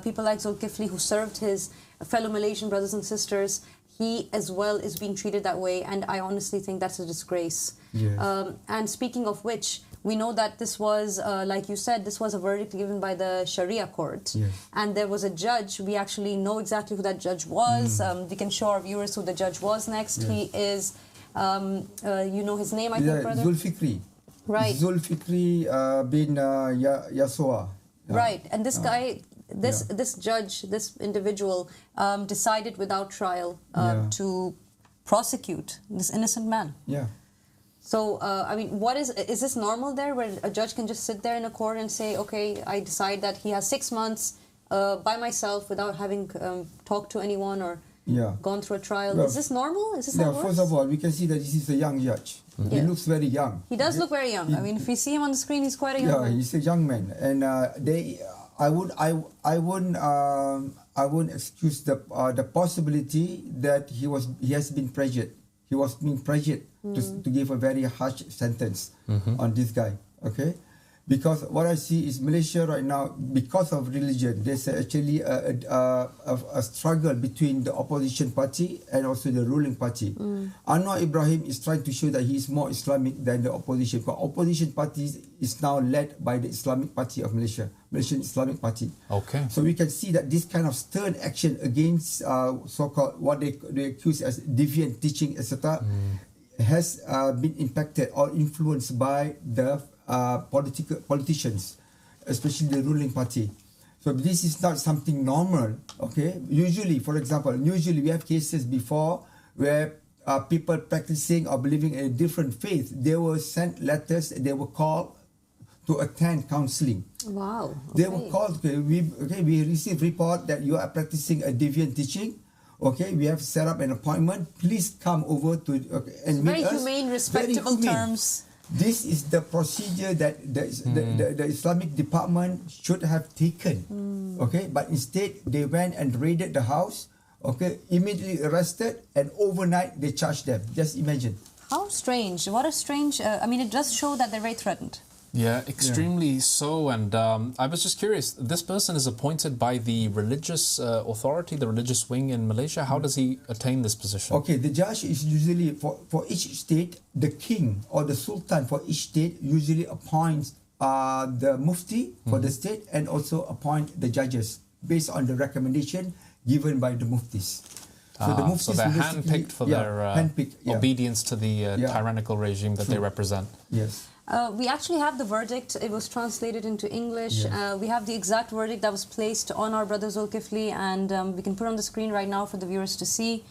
S2: people like Zulkifli, who served his fellow Malaysian brothers and sisters, he as well is being treated that way. And I honestly think that's a disgrace. And speaking of which, we know that this was, like you said, this was a verdict given by the Sharia court. And there was a judge. We actually know exactly who that judge was. We can show our viewers who the judge was next. He is... you know his name, I think, brother?
S10: Zulfikri.
S2: Right.
S10: Zulfikri bin Yaswa.
S2: Right. And this guy, this judge, this individual decided without trial to prosecute this innocent man. So, I mean, is this normal there, where a judge can just sit there in a court and say, okay, I decide that he has 6 months by myself without having talked to anyone or gone through a trial? Is this normal? Is this how it works?
S10: First of all, we can see that this is a young judge. He looks very young.
S2: He does look very young. I mean, if we see him on the screen, he's quite a young man.
S10: He's a young man, and I wouldn't excuse the possibility that he has been pressured. He was being pressured to give a very harsh sentence on this guy. Okay. Because what I see is Malaysia right now, because of religion, there's actually a struggle between the opposition party and also the ruling party. Anwar Ibrahim is trying to show that he is more Islamic than the opposition. Because opposition party is now led by the Islamic Party of Malaysia, Malaysian Islamic Party.
S3: Okay.
S10: So we can see that this kind of stern action against so-called what they accuse as deviant teaching, etc., has been impacted or influenced by the politicians, especially the ruling party. So this is not something normal. Okay. Usually, for example, we have cases before where people practicing or believing in a different faith, they were sent letters. They were called to attend counselling.
S2: Wow.
S10: They were called. We received report that you are practicing a deviant teaching. Okay, we have set up an appointment. Please come over to and meet us.
S2: Very humane, respectable terms.
S10: This is the procedure that the Islamic department should have taken. Okay, but instead they went and raided the house. Okay, immediately arrested, and overnight they charged them. Just imagine.
S2: How strange! What a strange. I mean, it does show that they're very threatened.
S3: Yeah, extremely so. And I was just curious, this person is appointed by the religious authority, the religious wing in Malaysia. How does he attain this position?
S10: Okay, the judge is usually, for each state, the king or the sultan for each state usually appoints the mufti for the state and also appoint the judges based on the recommendation given by the muftis.
S3: So they're handpicked for their obedience to the tyrannical regime that they represent.
S10: Yes.
S2: We actually have the verdict. It was translated into English. Yes. We have the exact verdict that was placed on our brother Zulkifli, and we can put on the screen right now for the viewers to see.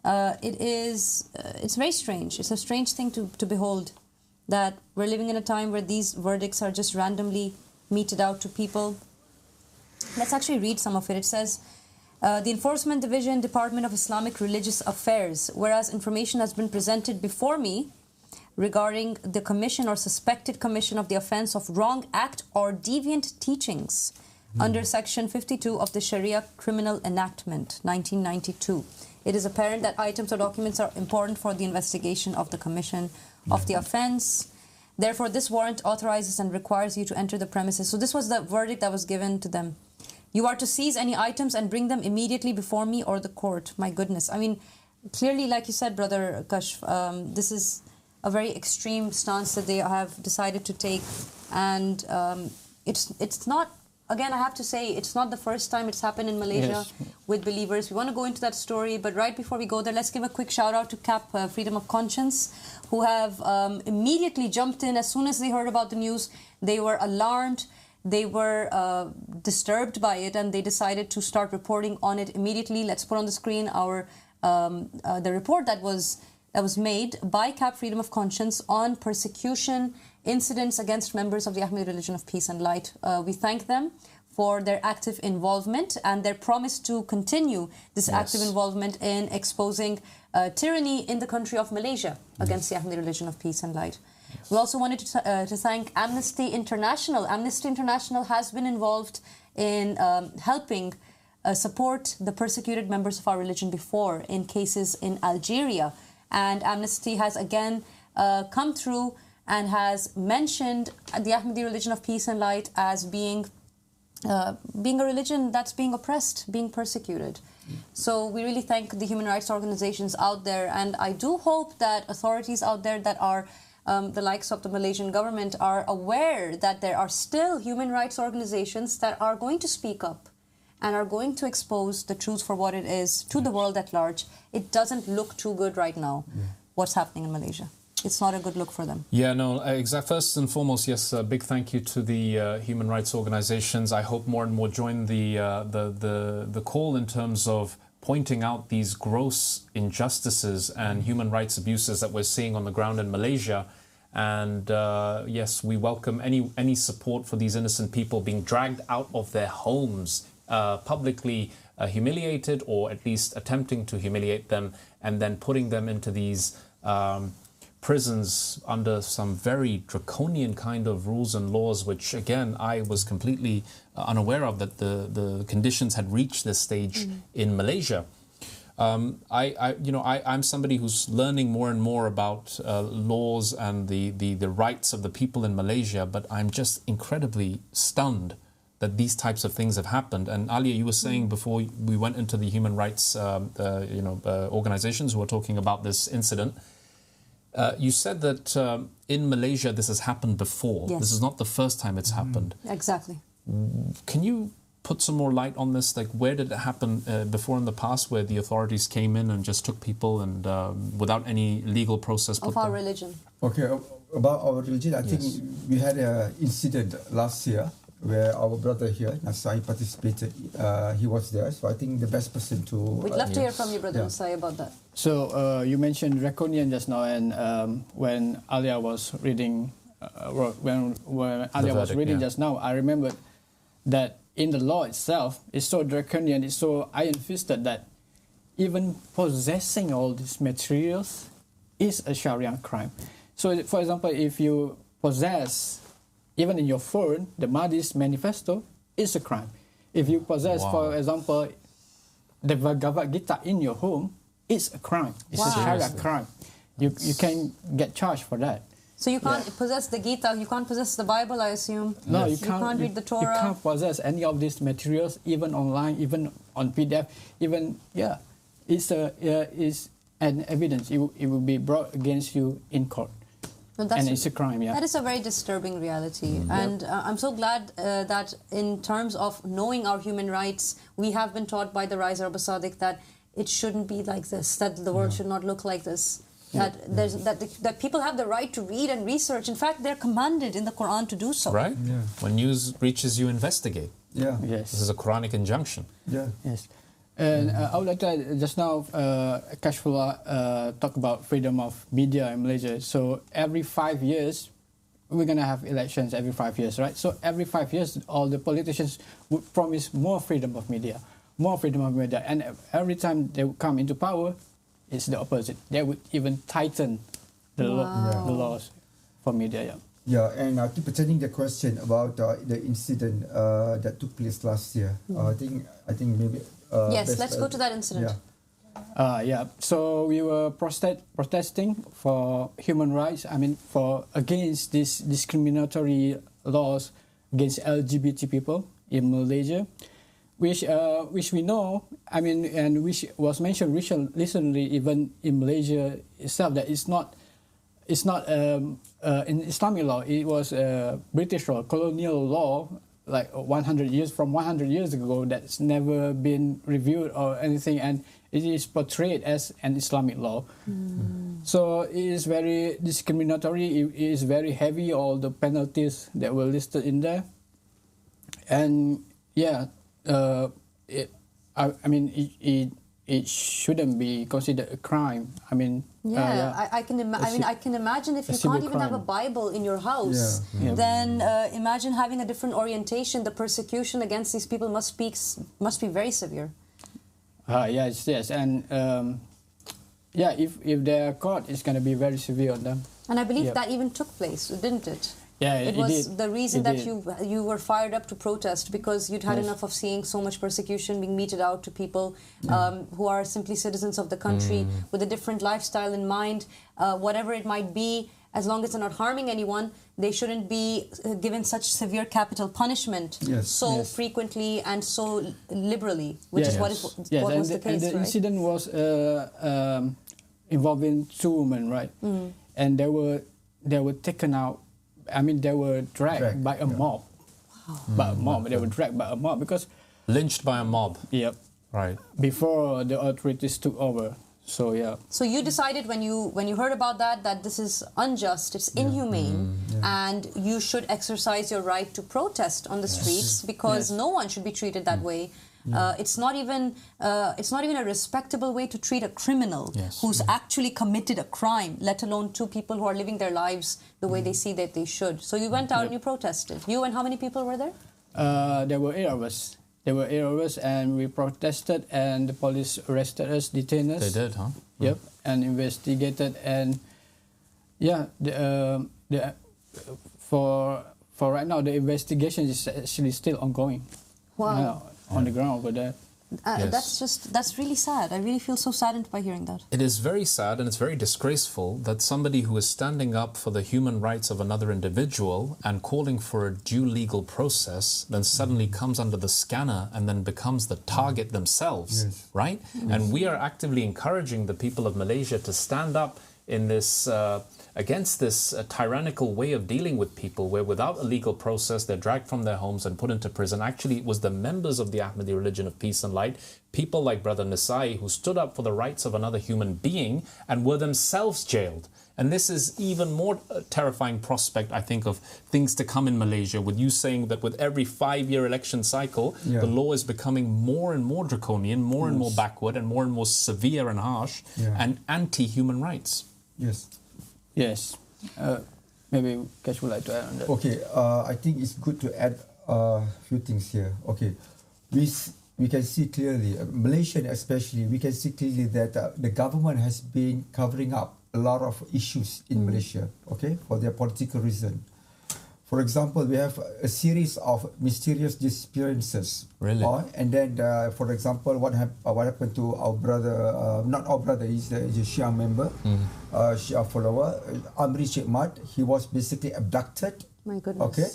S2: It's very strange. It's a strange thing to behold, that we're living in a time where these verdicts are just randomly meted out to people. Let's actually read some of it. It says, the Enforcement Division, Department of Islamic Religious Affairs, whereas information has been presented before me regarding the commission or suspected commission of the offence of wrong act or deviant teachings under Section 52 of the Sharia Criminal Enactment, 1992. It is apparent that items or documents are important for the investigation of the commission of the offence. Therefore, this warrant authorizes and requires you to enter the premises. So this was the verdict that was given to them. You are to seize any items and bring them immediately before me or the court. My goodness. I mean, clearly, like you said, Brother Kashf, this is a very extreme stance that they have decided to take. And it's not, again, I have to say, it's not the first time it's happened in Malaysia with believers. We want to go into that story, but right before we go there, let's give a quick shout out to CAP, Freedom of Conscience, who have immediately jumped in as soon as they heard about the news. They were alarmed, they were disturbed by it, and they decided to start reporting on it immediately. Let's put on the screen our the report that was made by CAP Freedom of Conscience on persecution incidents against members of the Ahmadi religion of peace and light. We thank them for their active involvement and their promise to continue this active involvement in exposing tyranny in the country of Malaysia against the Ahmadi religion of peace and light. We also wanted to thank Amnesty International. Amnesty International has been involved in helping support the persecuted members of our religion before in cases in Algeria. And Amnesty has again come through and has mentioned the Ahmadi religion of peace and light as being a religion that's being oppressed, being persecuted. So we really thank the human rights organizations out there, and I do hope that authorities out there that are the likes of the Malaysian government are aware that there are still human rights organizations that are going to speak up and are going to expose the truth for what it is to the world at large. It doesn't look too good right now, what's happening in Malaysia. It's not a good look for them.
S3: Yeah, no, first and foremost, yes, a big thank you to the human rights organizations. I hope more and more join the call in terms of pointing out these gross injustices and human rights abuses that we're seeing on the ground in Malaysia. And yes, we welcome any support for these innocent people being dragged out of their homes, publicly humiliated, or at least attempting to humiliate them, and then putting them into these prisons under some very draconian kind of rules and laws, which again I was completely unaware of, that the conditions had reached this stage in Malaysia. I'm somebody who's learning more and more about laws and the rights of the people in Malaysia, but I'm just incredibly stunned that these types of things have happened. And Alia, you were saying before we went into the human rights organizations who are talking about this incident, you said that in Malaysia this has happened before.
S2: Yes.
S3: This is not the first time it's happened.
S2: Exactly.
S3: Can you put some more light on this? Like, where did it happen before in the past, where the authorities came in and just took people and without any legal process?
S2: Of our religion.
S10: Okay, about our religion, I think we had an incident last year where our brother here, Nasai, participated. He was there, so I think the best person to...
S2: We'd love to hear from you, Brother Nasai, about that.
S11: So you mentioned draconian just now, and when Alia was reading, when Alia was reading just now, I remembered that in the law itself, it's so draconian, it's so iron-fisted that even possessing all these materials is a Sharia crime. So, for example, if you possess, even in your phone, the Mahdi's manifesto, is a crime. If you possess, for example, the Bhagavad Gita in your home, it's a crime. It's a Sharia crime. You can get charged for that.
S2: So you can't possess the Gita, you can't possess the Bible, I assume?
S11: No,
S2: you can't read the Torah?
S11: You can't possess any of these materials, even online, even on PDF, even, it's an evidence. It will be brought against you in court.
S2: No,
S11: and it's a crime. Yeah,
S2: that is a very disturbing reality, and I'm so glad that in terms of knowing our human rights, we have been taught by the Riser of Sadiq that it shouldn't be like this, that the world should not look like this. That people have the right to read and research. In fact, they're commanded in the Quran to do so.
S3: Right? Yeah. When news reaches you, investigate.
S10: Yeah.
S11: Yes.
S3: This is a Quranic injunction.
S10: Yeah.
S11: Yes. And I would like to just now, Kashfullah, talk about freedom of media in Malaysia. So every 5 years, we're going to have elections every 5 years, right? So every 5 years, all the politicians would promise more freedom of media, more freedom of media. And every time they would come into power, it's the opposite. They would even tighten the laws for media. Yeah.
S10: Yeah, and pertaining the question about the incident that took place last year, I think maybe.
S2: Yes, let's go to that incident.
S11: Yeah. So we were protesting for human rights. I mean, against these discriminatory laws against LGBT people in Malaysia, which we know. I mean, and which was mentioned recently, even in Malaysia itself, that it's not in Islamic law. It was British law, colonial law, like 100 years ago, that's never been reviewed or anything, and it is portrayed as an Islamic law. So it is very discriminatory. It is very heavy, all the penalties that were listed in there, and it shouldn't be considered a crime. I mean,
S2: I can imagine if you can't even have a Bible in your house, then imagine having a different orientation. The persecution against these people must be very severe.
S11: Yes, and if they are caught, it's going to be very severe on them.
S2: And I believe that even took place, didn't it?
S11: Yeah,
S2: it was
S11: did.
S2: The reason that you were fired up to protest, because you'd had enough of seeing so much persecution being meted out to people who are simply citizens of the country with a different lifestyle in mind, whatever it might be. As long as they're not harming anyone, they shouldn't be given such severe capital punishment frequently and so liberally, which is what was the case,
S11: and the
S2: right?
S11: incident was involving 2 women, right? And they were taken out. I mean, they were dragged by a mob. Wow. They were dragged by a mob because
S3: lynched by a mob.
S11: Yep.
S3: Right.
S11: Before the authorities took over. So
S2: So you decided when you heard about that this is unjust, it's inhumane, and you should exercise your right to protest on the streets because no one should be treated that way. It's not even a respectable way to treat a criminal who's actually committed a crime, let alone 2 people who are living their lives the way they see that they should. So you went out and you protested. You and how many people were there?
S11: There were 8 of us. There were 8 of us, and we protested, and the police arrested us, detained us.
S3: They did, huh?
S11: Yep, and investigated, and for right now, the investigation is actually still ongoing.
S2: Wow.
S11: On the ground over there.
S2: That's really sad. I really feel so saddened by hearing that.
S3: It is very sad, and it's very disgraceful that somebody who is standing up for the human rights of another individual and calling for a due legal process then suddenly comes under the scanner and then becomes the target themselves, right? And we are actively encouraging the people of Malaysia to stand up in this against this tyrannical way of dealing with people, where without a legal process they're dragged from their homes and put into prison. Actually, it was the members of the Ahmadi religion of peace and light, people like Brother Nasai, who stood up for the rights of another human being and were themselves jailed. And this is even more terrifying prospect, I think, of things to come in Malaysia, with you saying that with every 5-year election cycle, the law is becoming more and more draconian, more and more backward, and more severe and harsh, and anti-human rights.
S11: Yes. Maybe Kash would like to add on that.
S10: Okay, I think it's good to add a few things here. Okay, we can see clearly, Malaysian especially, we can see clearly that the government has been covering up a lot of issues in Malaysia, okay, for their political reason. For example, we have a series of mysterious disappearances.
S3: Really?
S10: And then, for example, what happened to our brother, not our brother, he's a Shia member, Shia follower, Amri Sheikh Mat. He was basically abducted.
S2: My goodness.
S10: Okay,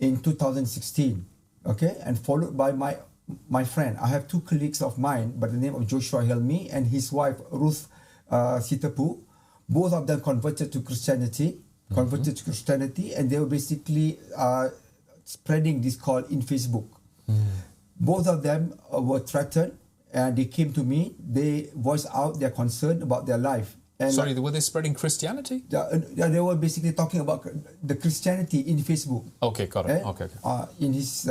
S10: in 2016. Okay, and followed by my friend. I have 2 colleagues of mine by the name of Joshua Helmi and his wife Ruth Sitapu. Both of them converted to Christianity. converted to Christianity, and they were basically spreading this call in Facebook. Both of them were threatened, and they came to me. They voiced out their concern about their life. And
S3: sorry, were they spreading Christianity?
S10: They were basically talking about the Christianity in Facebook.
S3: Okay, got it. Okay.
S10: In his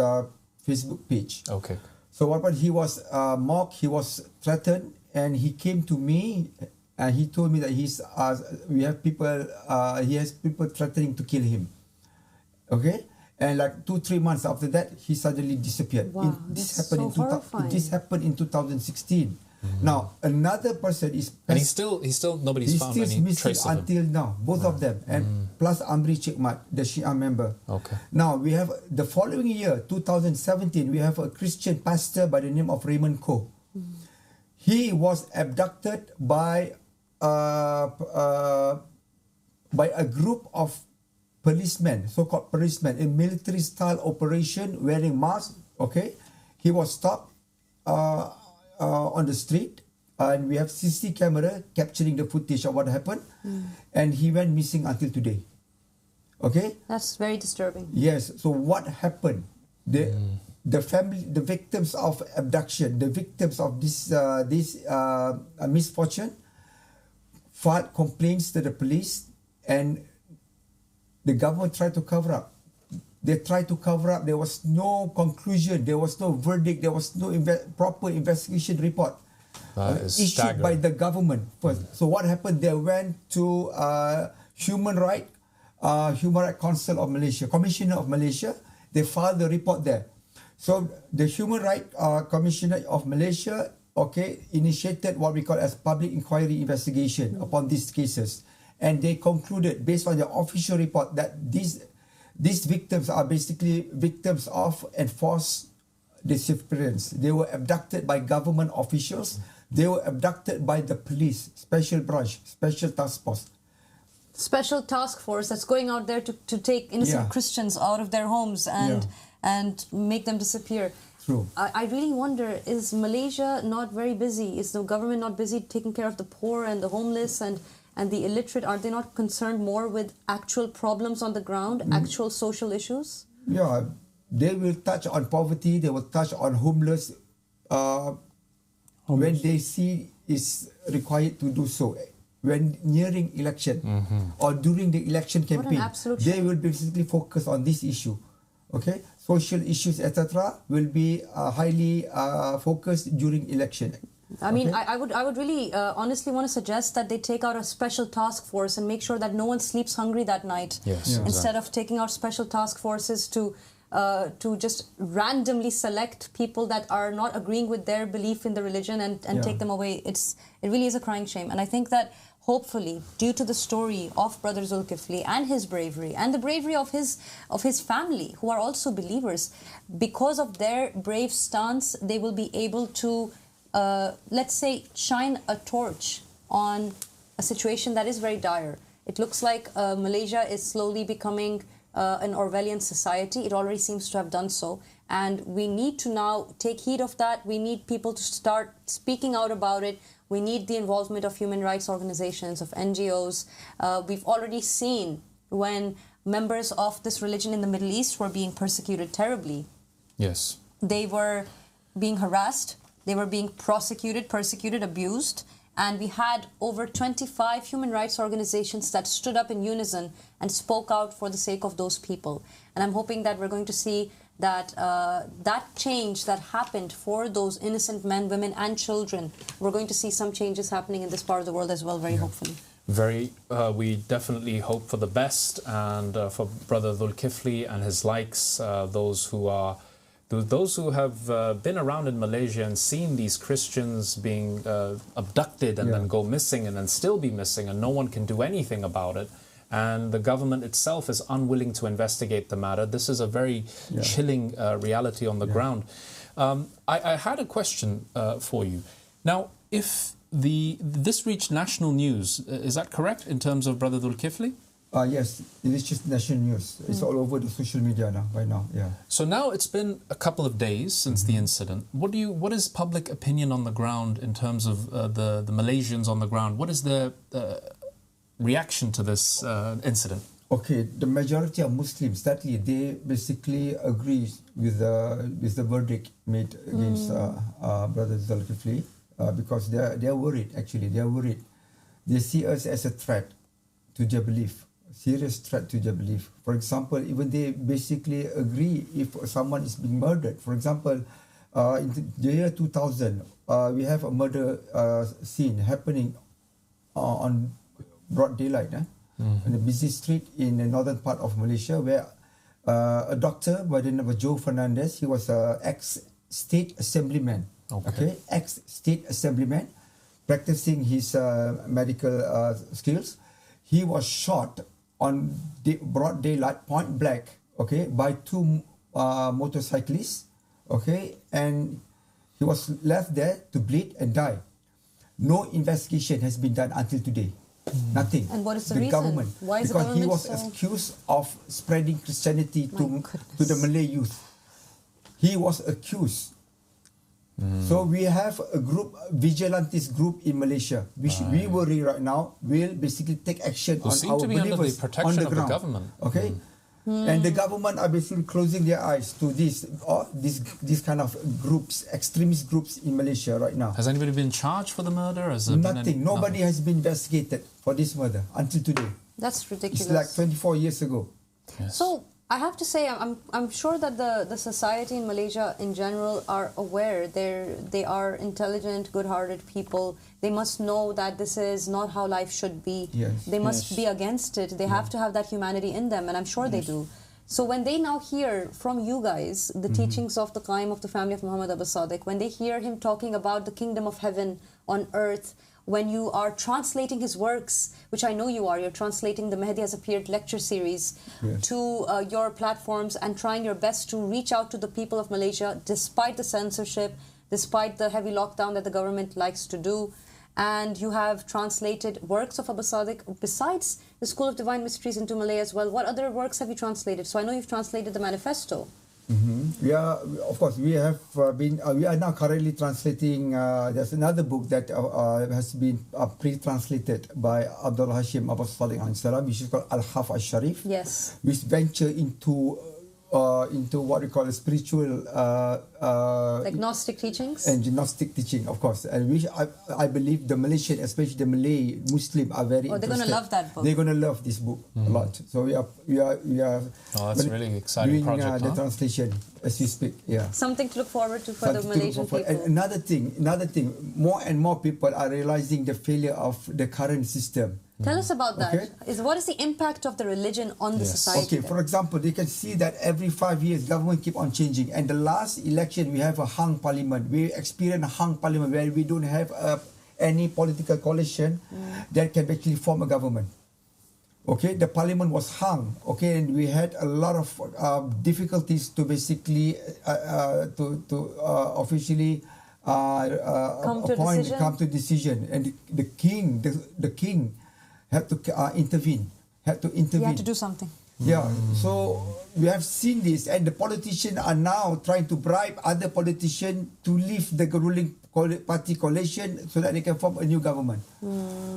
S10: Facebook page.
S3: Okay.
S10: So what happened? He was mocked. He was threatened, and he came to me, and he told me that he has people threatening to kill him. Okay, and like 2-3 months after that, he suddenly disappeared.
S2: Wow,
S10: This happened in 2016. Now another person is
S3: and he's still nobody's found any
S10: missing
S3: trace of him
S10: until now. Both of them, and plus Amri Chikmat, the Shia member.
S3: Okay.
S10: Now we have the following year, 2017. We have a Christian pastor by the name of Raymond Koh. He was abducted by a group of policemen, so-called policemen, a military-style operation, wearing masks. Okay, he was stopped on the street, and we have CC camera capturing the footage of what happened, and he went missing until today. Okay,
S2: that's very disturbing.
S10: Yes. So what happened? The family, the victims of abduction, the victims of this misfortune, filed complaints to the police, and the government tried to cover up. They tried to cover up. There was no conclusion. There was no verdict. There was no proper investigation report issued by the government first. So what happened? They went to Human Rights Council of Malaysia, Commissioner of Malaysia. They filed the report there. So the Human Rights Commissioner of Malaysia, initiated what we call as public inquiry investigation upon these cases, and they concluded based on the official report that these victims are basically victims of enforced disappearance. They were abducted by government officials. They were abducted by the police, special branch, special task force.
S2: Special task force that's going out there to take innocent Christians out of their homes and make them disappear.
S10: True.
S2: I really wonder, is Malaysia not very busy? Is the government not busy taking care of the poor and the homeless and the illiterate? Are they not concerned more with actual problems on the ground, actual social issues?
S10: Yeah, they will touch on poverty, they will touch on homeless when they see it's required to do so. When nearing election or during the election campaign, they will basically focus on this issue. Okay, social issues, etc., will be highly focused during election.
S2: I mean, I would really honestly want to suggest that they take out a special task force and make sure that no one sleeps hungry that night.
S3: Yes.
S2: Instead of taking out special task forces to just randomly select people that are not agreeing with their belief in the religion and take them away. It really is a crying shame. And I think that hopefully, due to the story of Brother Zulkifli and his bravery and the bravery of his family, who are also believers, because of their brave stance, they will be able to let's say, shine a torch on a situation that is very dire. It looks like Malaysia is slowly becoming an Orwellian society. It already seems to have done so. And we need to now take heed of that. We need people to start speaking out about it. We need the involvement of human rights organizations, of NGOs. We've already seen when members of this religion in the Middle East were being persecuted terribly.
S3: Yes.
S2: They were being harassed. They were being prosecuted, persecuted, abused. And we had over 25 human rights organizations that stood up in unison and spoke out for the sake of those people. And I'm hoping that we're going to see that that change that happened for those innocent men, women, and children, we're going to see some changes happening in this part of the world as well, very hopefully.
S3: We definitely hope for the best, and for Brother Zulkifli and his likes, those who have been around in Malaysia and seen these Christians being abducted and then go missing and then still be missing, and no one can do anything about it. And the government itself is unwilling to investigate the matter. This is a very chilling reality on the ground. I had a question for you. Now, if this reached national news, is that correct in terms of Brother Zulkifli?
S10: Yes, it is just national news. It's all over the social media now, right now. Yeah.
S3: So now it's been a couple of days since the incident. What is public opinion on the ground in terms of the Malaysians on the ground? What is their reaction to this incident?
S10: Okay, the majority of Muslims, sadly, they basically agree with the verdict made against Brother Zulkifli because they are worried. Actually, they are worried. They see us as a threat to their belief, serious threat to their belief. For example, even they basically agree if someone is being murdered. For example, in the year 2000, we have a murder scene happening on broad daylight. In a busy street in the northern part of Malaysia, where a doctor by the name of Joe Fernandez, he was an ex-state assemblyman, ex-state assemblyman, practicing his medical skills. He was shot on broad daylight, point blank, by two motorcyclists, and he was left there to bleed and die. No investigation has been done until today. Nothing.
S2: And what is the reason?
S10: Government.
S2: Why is
S10: because
S2: the government
S10: he was
S2: so...
S10: accused of spreading Christianity to the Malay youth. He was accused. So we have a group, vigilantes group in Malaysia, which we worry right now will basically take action on our believers on the ground.
S3: Government.
S10: Okay. And the government are basically closing their eyes to this kind of groups, extremist groups in Malaysia right now.
S3: Has anybody been charged for the murder?
S10: Nothing. Nobody has been investigated for this murder until today.
S2: That's ridiculous.
S10: It's like 24 years ago.
S3: Yes.
S2: So I have to say, I'm sure that the society in Malaysia in general are aware. They are intelligent, good-hearted people. They must know that this is not how life should be.
S10: Yes.
S2: They must be against it. They have to have that humanity in them, and I'm sure they do. So when they now hear from you guys the teachings of the Qaim of the family of Muhammad Abu Sadiq, when they hear him talking about the kingdom of heaven on earth, when you are translating his works, which I know you are, you're translating the Mahdi Has Appeared lecture series to your platforms and trying your best to reach out to the people of Malaysia despite the censorship, despite the heavy lockdown that the government likes to do. And you have translated works of Abu Sadiq besides the School of Divine Mysteries into Malay as well. What other works have you translated? So I know you've translated the Manifesto.
S10: We are, of course, we have been. We are now currently translating. There's another book that has been pre-translated by Abdul Hashim Abu Salih Al-Salam, which is called Al-Haf Al-Sharif.
S2: Yes.
S10: Which venture into what we call a spiritual
S2: like Gnostic teachings
S10: and Gnostic teaching, of course, and which I believe the Malaysian, especially the Malay Muslim, are very
S2: they're going to love that book.
S10: They're going to love this book a lot. So we are
S3: that's a really exciting
S10: doing
S3: project,
S10: the translation as we speak. Yeah,
S2: something to look forward to for the Malaysian people.
S10: And another thing, more and more people are realizing the failure of the current system.
S2: Tell us about that. What is the impact of the religion on the society?
S10: Okay, for example, they can see that every 5 years, government keep on changing. And the last election, we have a hung parliament. We experience a hung parliament where we don't have any political coalition that can actually form a government. Okay, the parliament was hung. Okay, and we had a lot of difficulties to basically officially come to decision. And the king had to intervene.
S2: He had to do something.
S10: Yeah, so we have seen this, and the politicians are now trying to bribe other politicians to leave the ruling party coalition so that they can form a new government.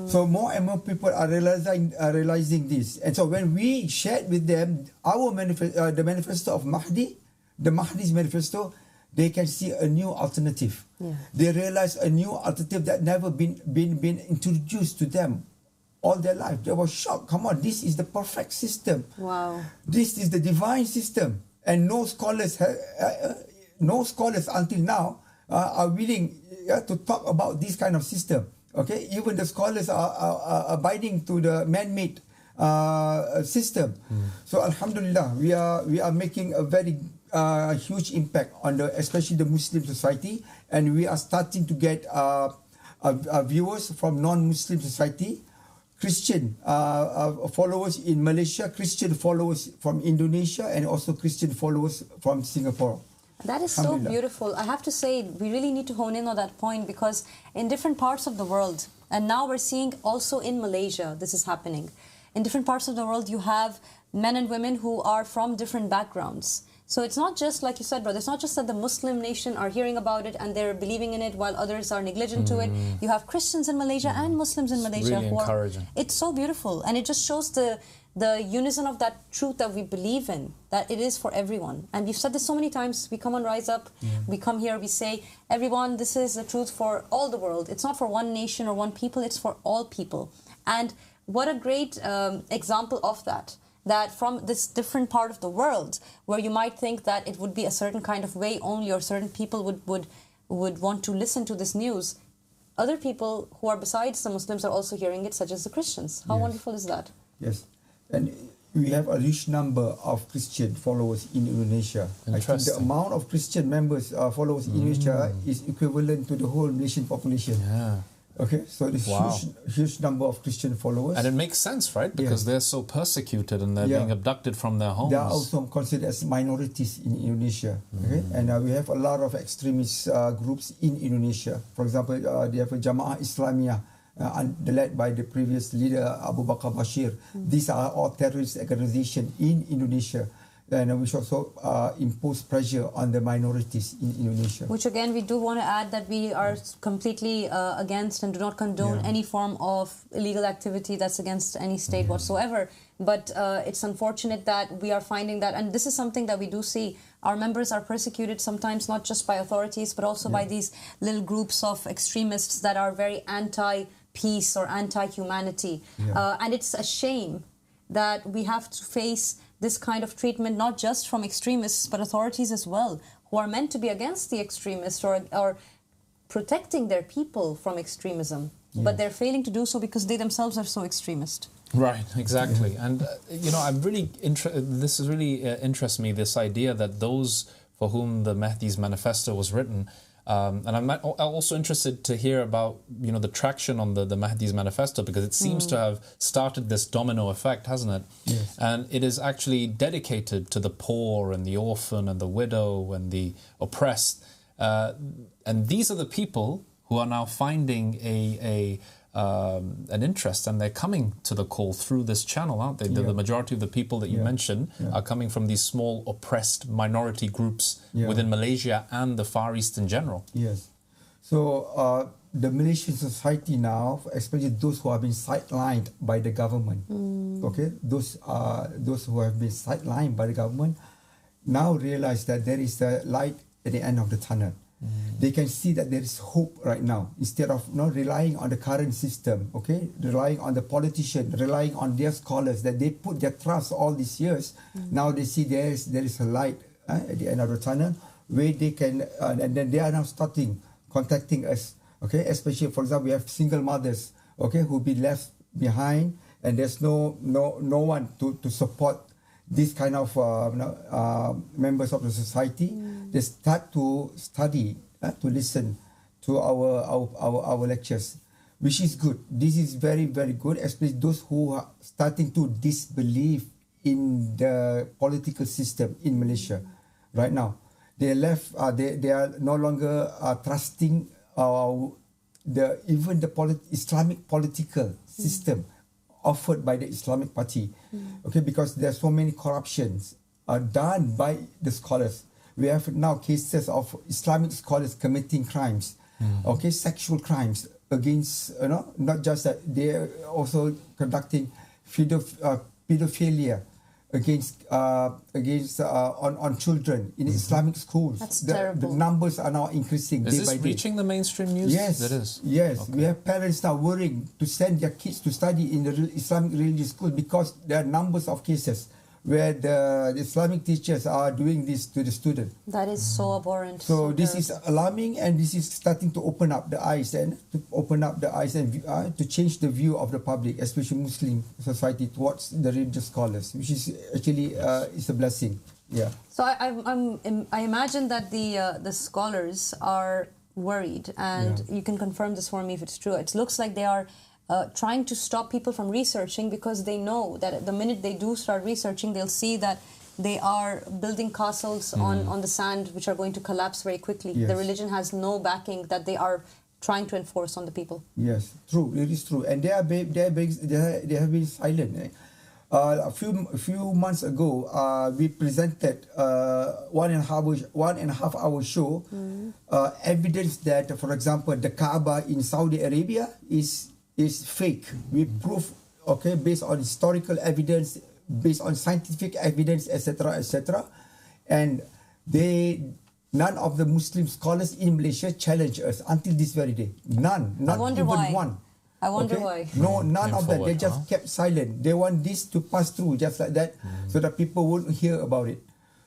S10: So more and more people are realizing this, and so when we shared with them our the manifesto of Mahdi, the Mahdi's manifesto, they can see a new alternative. They realize a new alternative that never been introduced to them. All their life, they were shocked. Come on, this is the perfect system.
S2: Wow.
S10: This is the divine system, and no scholars until now are willing to talk about this kind of system. Okay, even the scholars are abiding to the man-made system. So, Alhamdulillah, we are making a very huge impact on especially the Muslim society, and we are starting to get viewers from non-Muslim society. Christian followers in Malaysia, Christian followers from Indonesia, and also Christian followers from Singapore.
S2: That is so beautiful. I have to say, we really need to hone in on that point, because in different parts of the world, and now we're seeing also in Malaysia, this is happening. In different parts of the world, you have men and women who are from different backgrounds. So it's not just, like you said, brother, it's not just that the Muslim nation are hearing about it and they're believing in it while others are negligent to it. You have Christians in Malaysia and Muslims in Malaysia.
S3: Really encouraging.
S2: It's so beautiful, and it just shows the the unison of that truth that we believe in, that it is for everyone. And we've said this so many times. We come on Rise Up, we come here, we say, everyone, this is the truth for all the world. It's not for one nation or one people, it's for all people. And what a great example of that from this different part of the world, where you might think that it would be a certain kind of way only, or certain people would want to listen to this news. Other people who are besides the Muslims are also hearing it, such as the Christians. How wonderful is that?
S10: Yes. And we have a huge number of Christian followers in Indonesia. I think the amount of Christian members, followers in Indonesia is equivalent to the whole Malaysian population.
S3: Yeah.
S10: Okay, so this huge number of Christian followers.
S3: And it makes sense, right? Because they're so persecuted and they're being abducted from their homes.
S10: They are also considered as minorities in Indonesia. Okay? And we have a lot of extremist groups in Indonesia. For example, they have a Jamaah Islamiyah, led by the previous leader, Abu Bakar Bashir. These are all terrorist organizations in Indonesia. And we should also impose pressure on the minorities in Indonesia.
S2: Which again, we do want to add that we are completely against and do not condone any form of illegal activity that's against any state whatsoever. But it's unfortunate that we are finding that, and this is something that we do see, our members are persecuted sometimes not just by authorities, but also by these little groups of extremists that are very anti-peace or anti-humanity. And it's a shame that we have to face this kind of treatment, not just from extremists, but authorities as well, who are meant to be against the extremists or protecting their people from extremism. But they're failing to do so because they themselves are so extremist.
S3: Right, exactly. And, I'm really this is really interests me, this idea that those for whom the Mahdi's manifesto was written, and I'm also interested to hear about, the traction on the Mahdi's manifesto, because it seems to have started this domino effect, hasn't it?
S10: Yes.
S3: And it is actually dedicated to the poor and the orphan and the widow and the oppressed. And these are the people who are now finding an interest, and they're coming to the call through this channel, aren't they? The majority of the people that you mentioned are coming from these small oppressed minority groups within Malaysia and the Far East in general.
S10: Yes. So the Malaysian society now, especially those who have been sidelined by the government, okay, those who have been sidelined by the government now realize that there is a light at the end of the tunnel. They can see that there is hope right now, instead of relying on the current system, okay, relying on the politician, relying on their scholars that they put their trust all these years. Now they see there is a light at the end of the tunnel, where they can, and then they are now contacting us, okay, especially, for example, we have single mothers, okay, who be left behind, and there's no one to support this kind of members of the society. They start to study, to listen to our lectures, which is good. This is very, very good, especially those who are starting to disbelieve in the political system in Malaysia right now. They left. They are no longer trusting even the Islamic political system offered by the Islamic Party, okay, because there are so many corruptions done by the scholars. We have now cases of Islamic scholars committing crimes, okay, sexual crimes against, not just that, they are also conducting pedophilia against on children in Islamic schools.
S2: That's terrible.
S10: The numbers are now increasing day by day.
S3: Is this reaching the mainstream news?
S10: Yes,
S3: it is.
S10: Yes,
S3: okay.
S10: We have parents now worrying to send their kids to study in the Islamic religious school because there are numbers of cases where the Islamic teachers are doing this to the student.
S2: That is so abhorrent.
S10: So this is alarming, and this is starting to open up the eyes and to change the view of the public, especially Muslim society, towards the religious scholars, which is actually is a blessing. Yeah.
S2: So I imagine that the scholars are worried, and you can confirm this for me if it's true. It looks like they are trying to stop people from researching, because they know that the minute they do start researching, they'll see that they are building castles on the sand, which are going to collapse very quickly.
S10: Yes.
S2: The religion has no backing that they are trying to enforce on the people.
S10: Yes, true. It is true, and they have been silent. A few months ago, we presented 1.5 hour show, evidence that, for example, the Kaaba in Saudi Arabia is fake. We prove okay, based on historical evidence, based on scientific evidence, etc., etc. And none of the Muslim scholars in Malaysia challenge us until this very day. None, not even one.
S2: I wonder why.
S10: No, none of that. They just kept silent. They want this to pass through just like that, so that people won't hear about it.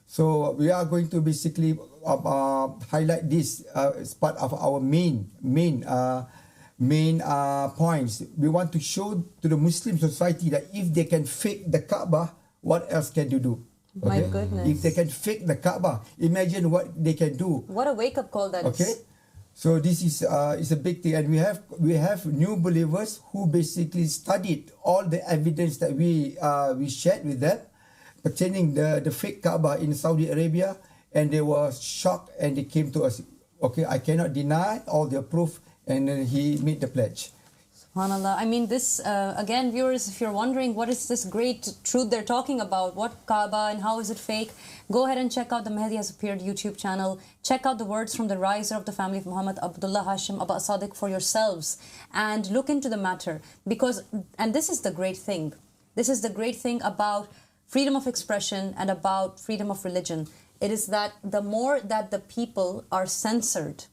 S10: So we are going to basically highlight this as part of our main points. We want to show to the Muslim society that if they can fake the Kaaba, what else can you do?
S2: Okay? My goodness.
S10: If they can fake the Kaaba, imagine what they can do.
S2: What a wake-up call that is.
S10: Okay? So this is a big thing, and we have new believers who basically studied all the evidence that we shared with them pertaining the fake Kaaba in Saudi Arabia, and they were shocked and they came to us. Okay, I cannot deny all the proof, and then he made the pledge.
S2: SubhanAllah. I mean, this, again, viewers, if you're wondering what is this great truth they're talking about, what Kaaba and how is it fake, go ahead and check out the Mahdi Has Appeared YouTube channel. Check out the words from the riser of the family of Muhammad, Abdullah Hashim Abba Sadiq, for yourselves and look into the matter. Because, and this is the great thing, this is the great thing about freedom of expression and about freedom of religion. It is that the more that the people are censored,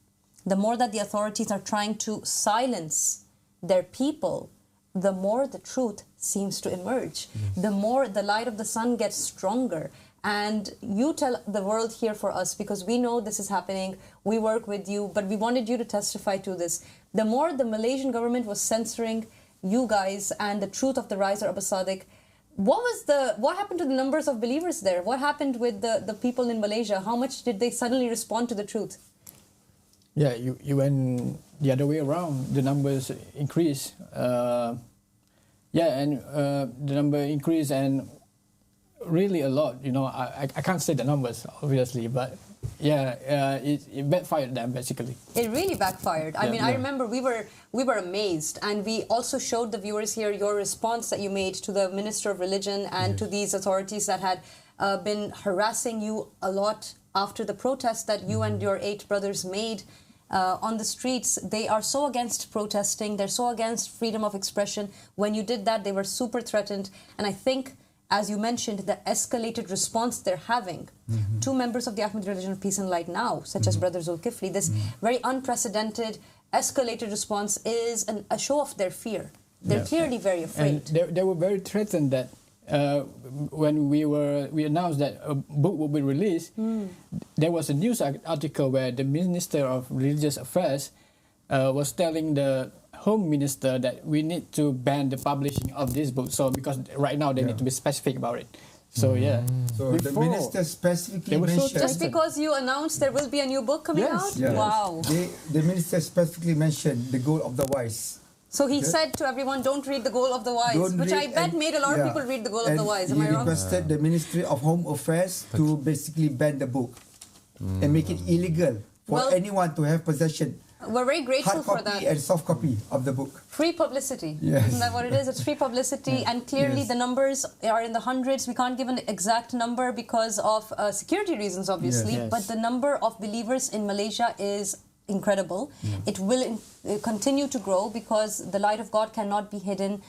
S2: the more that the authorities are trying to silence their people, the more the truth seems to emerge. The more the light of the sun gets stronger. And you tell the world here for us, because we know this is happening, we work with you, but we wanted you to testify to this. The more the Malaysian government was censoring you guys and the truth of the riser Abba Sadiq, what happened to the numbers of believers there? What happened with the people in Malaysia? How much did they suddenly respond to the truth?
S11: Yeah, you went the other way around. The numbers increase. The number increased, and really a lot. You know, I can't say the numbers obviously, but yeah, it backfired them basically.
S2: It really backfired. I mean, I remember we were amazed, and we also showed the viewers here your response that you made to the Minister of Religion and to these authorities that had been harassing you a lot after the protest that you and your 8 brothers made on the streets. They are so against protesting. They're so against freedom of expression. When you did that, they were super threatened. And I think, as you mentioned, the escalated response they're having to members of the Ahmadi religion of peace and light now, such as Brother Zulkifli, this very unprecedented, escalated response is a show of their fear. They're clearly very afraid.
S11: And they were very threatened that when we announced that a book will be released, there was a news article where the Minister of Religious Affairs was telling the Home Minister that we need to ban the publishing of this book. So because right now they need to be specific about it. So
S10: so the minister specifically mentioned,
S2: just because you announced there will be a new book coming out?
S10: Yes.
S2: Wow.
S10: The minister specifically mentioned the goal of the wise.
S2: So he said to everyone, don't read the Goal of the Wise, which I bet made a lot of people read the Goal of the Wise. Am I wrong?
S10: He requested the Ministry of Home Affairs to basically ban the book and make it illegal for anyone to have possession.
S2: We're very grateful for that.
S10: Hard copy and soft copy of the book.
S2: Free publicity.
S10: Yes.
S2: Isn't that what it is? It's free publicity, and clearly the numbers are in the hundreds. We can't give an exact number because of security reasons, obviously, but the number of believers in Malaysia is incredible. It will continue to grow because the light of God cannot be hidden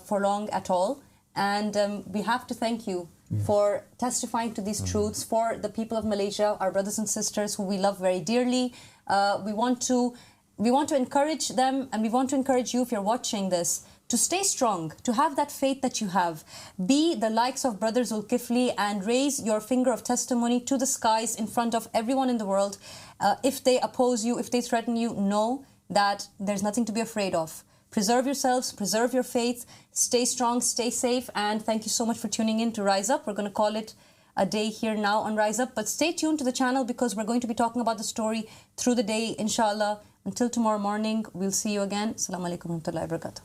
S2: for long at all. And we have to thank you for testifying to these truths for the people of Malaysia, our brothers and sisters who we love very dearly. We want to encourage them, and we want to encourage you, if you're watching this, to stay strong, to have that faith that you have. Be the likes of Brother Zulkifli and raise your finger of testimony to the skies in front of everyone in the world. If they oppose you, if they threaten you, know that there's nothing to be afraid of. Preserve yourselves, preserve your faith, stay strong, stay safe, and thank you so much for tuning in to Rise Up. We're going to call it a day here now on Rise Up, but stay tuned to the channel because we're going to be talking about the story through the day, inshallah. Until tomorrow morning, we'll see you again. Assalamu alaikum wa rahmatullahi wa barakatuh.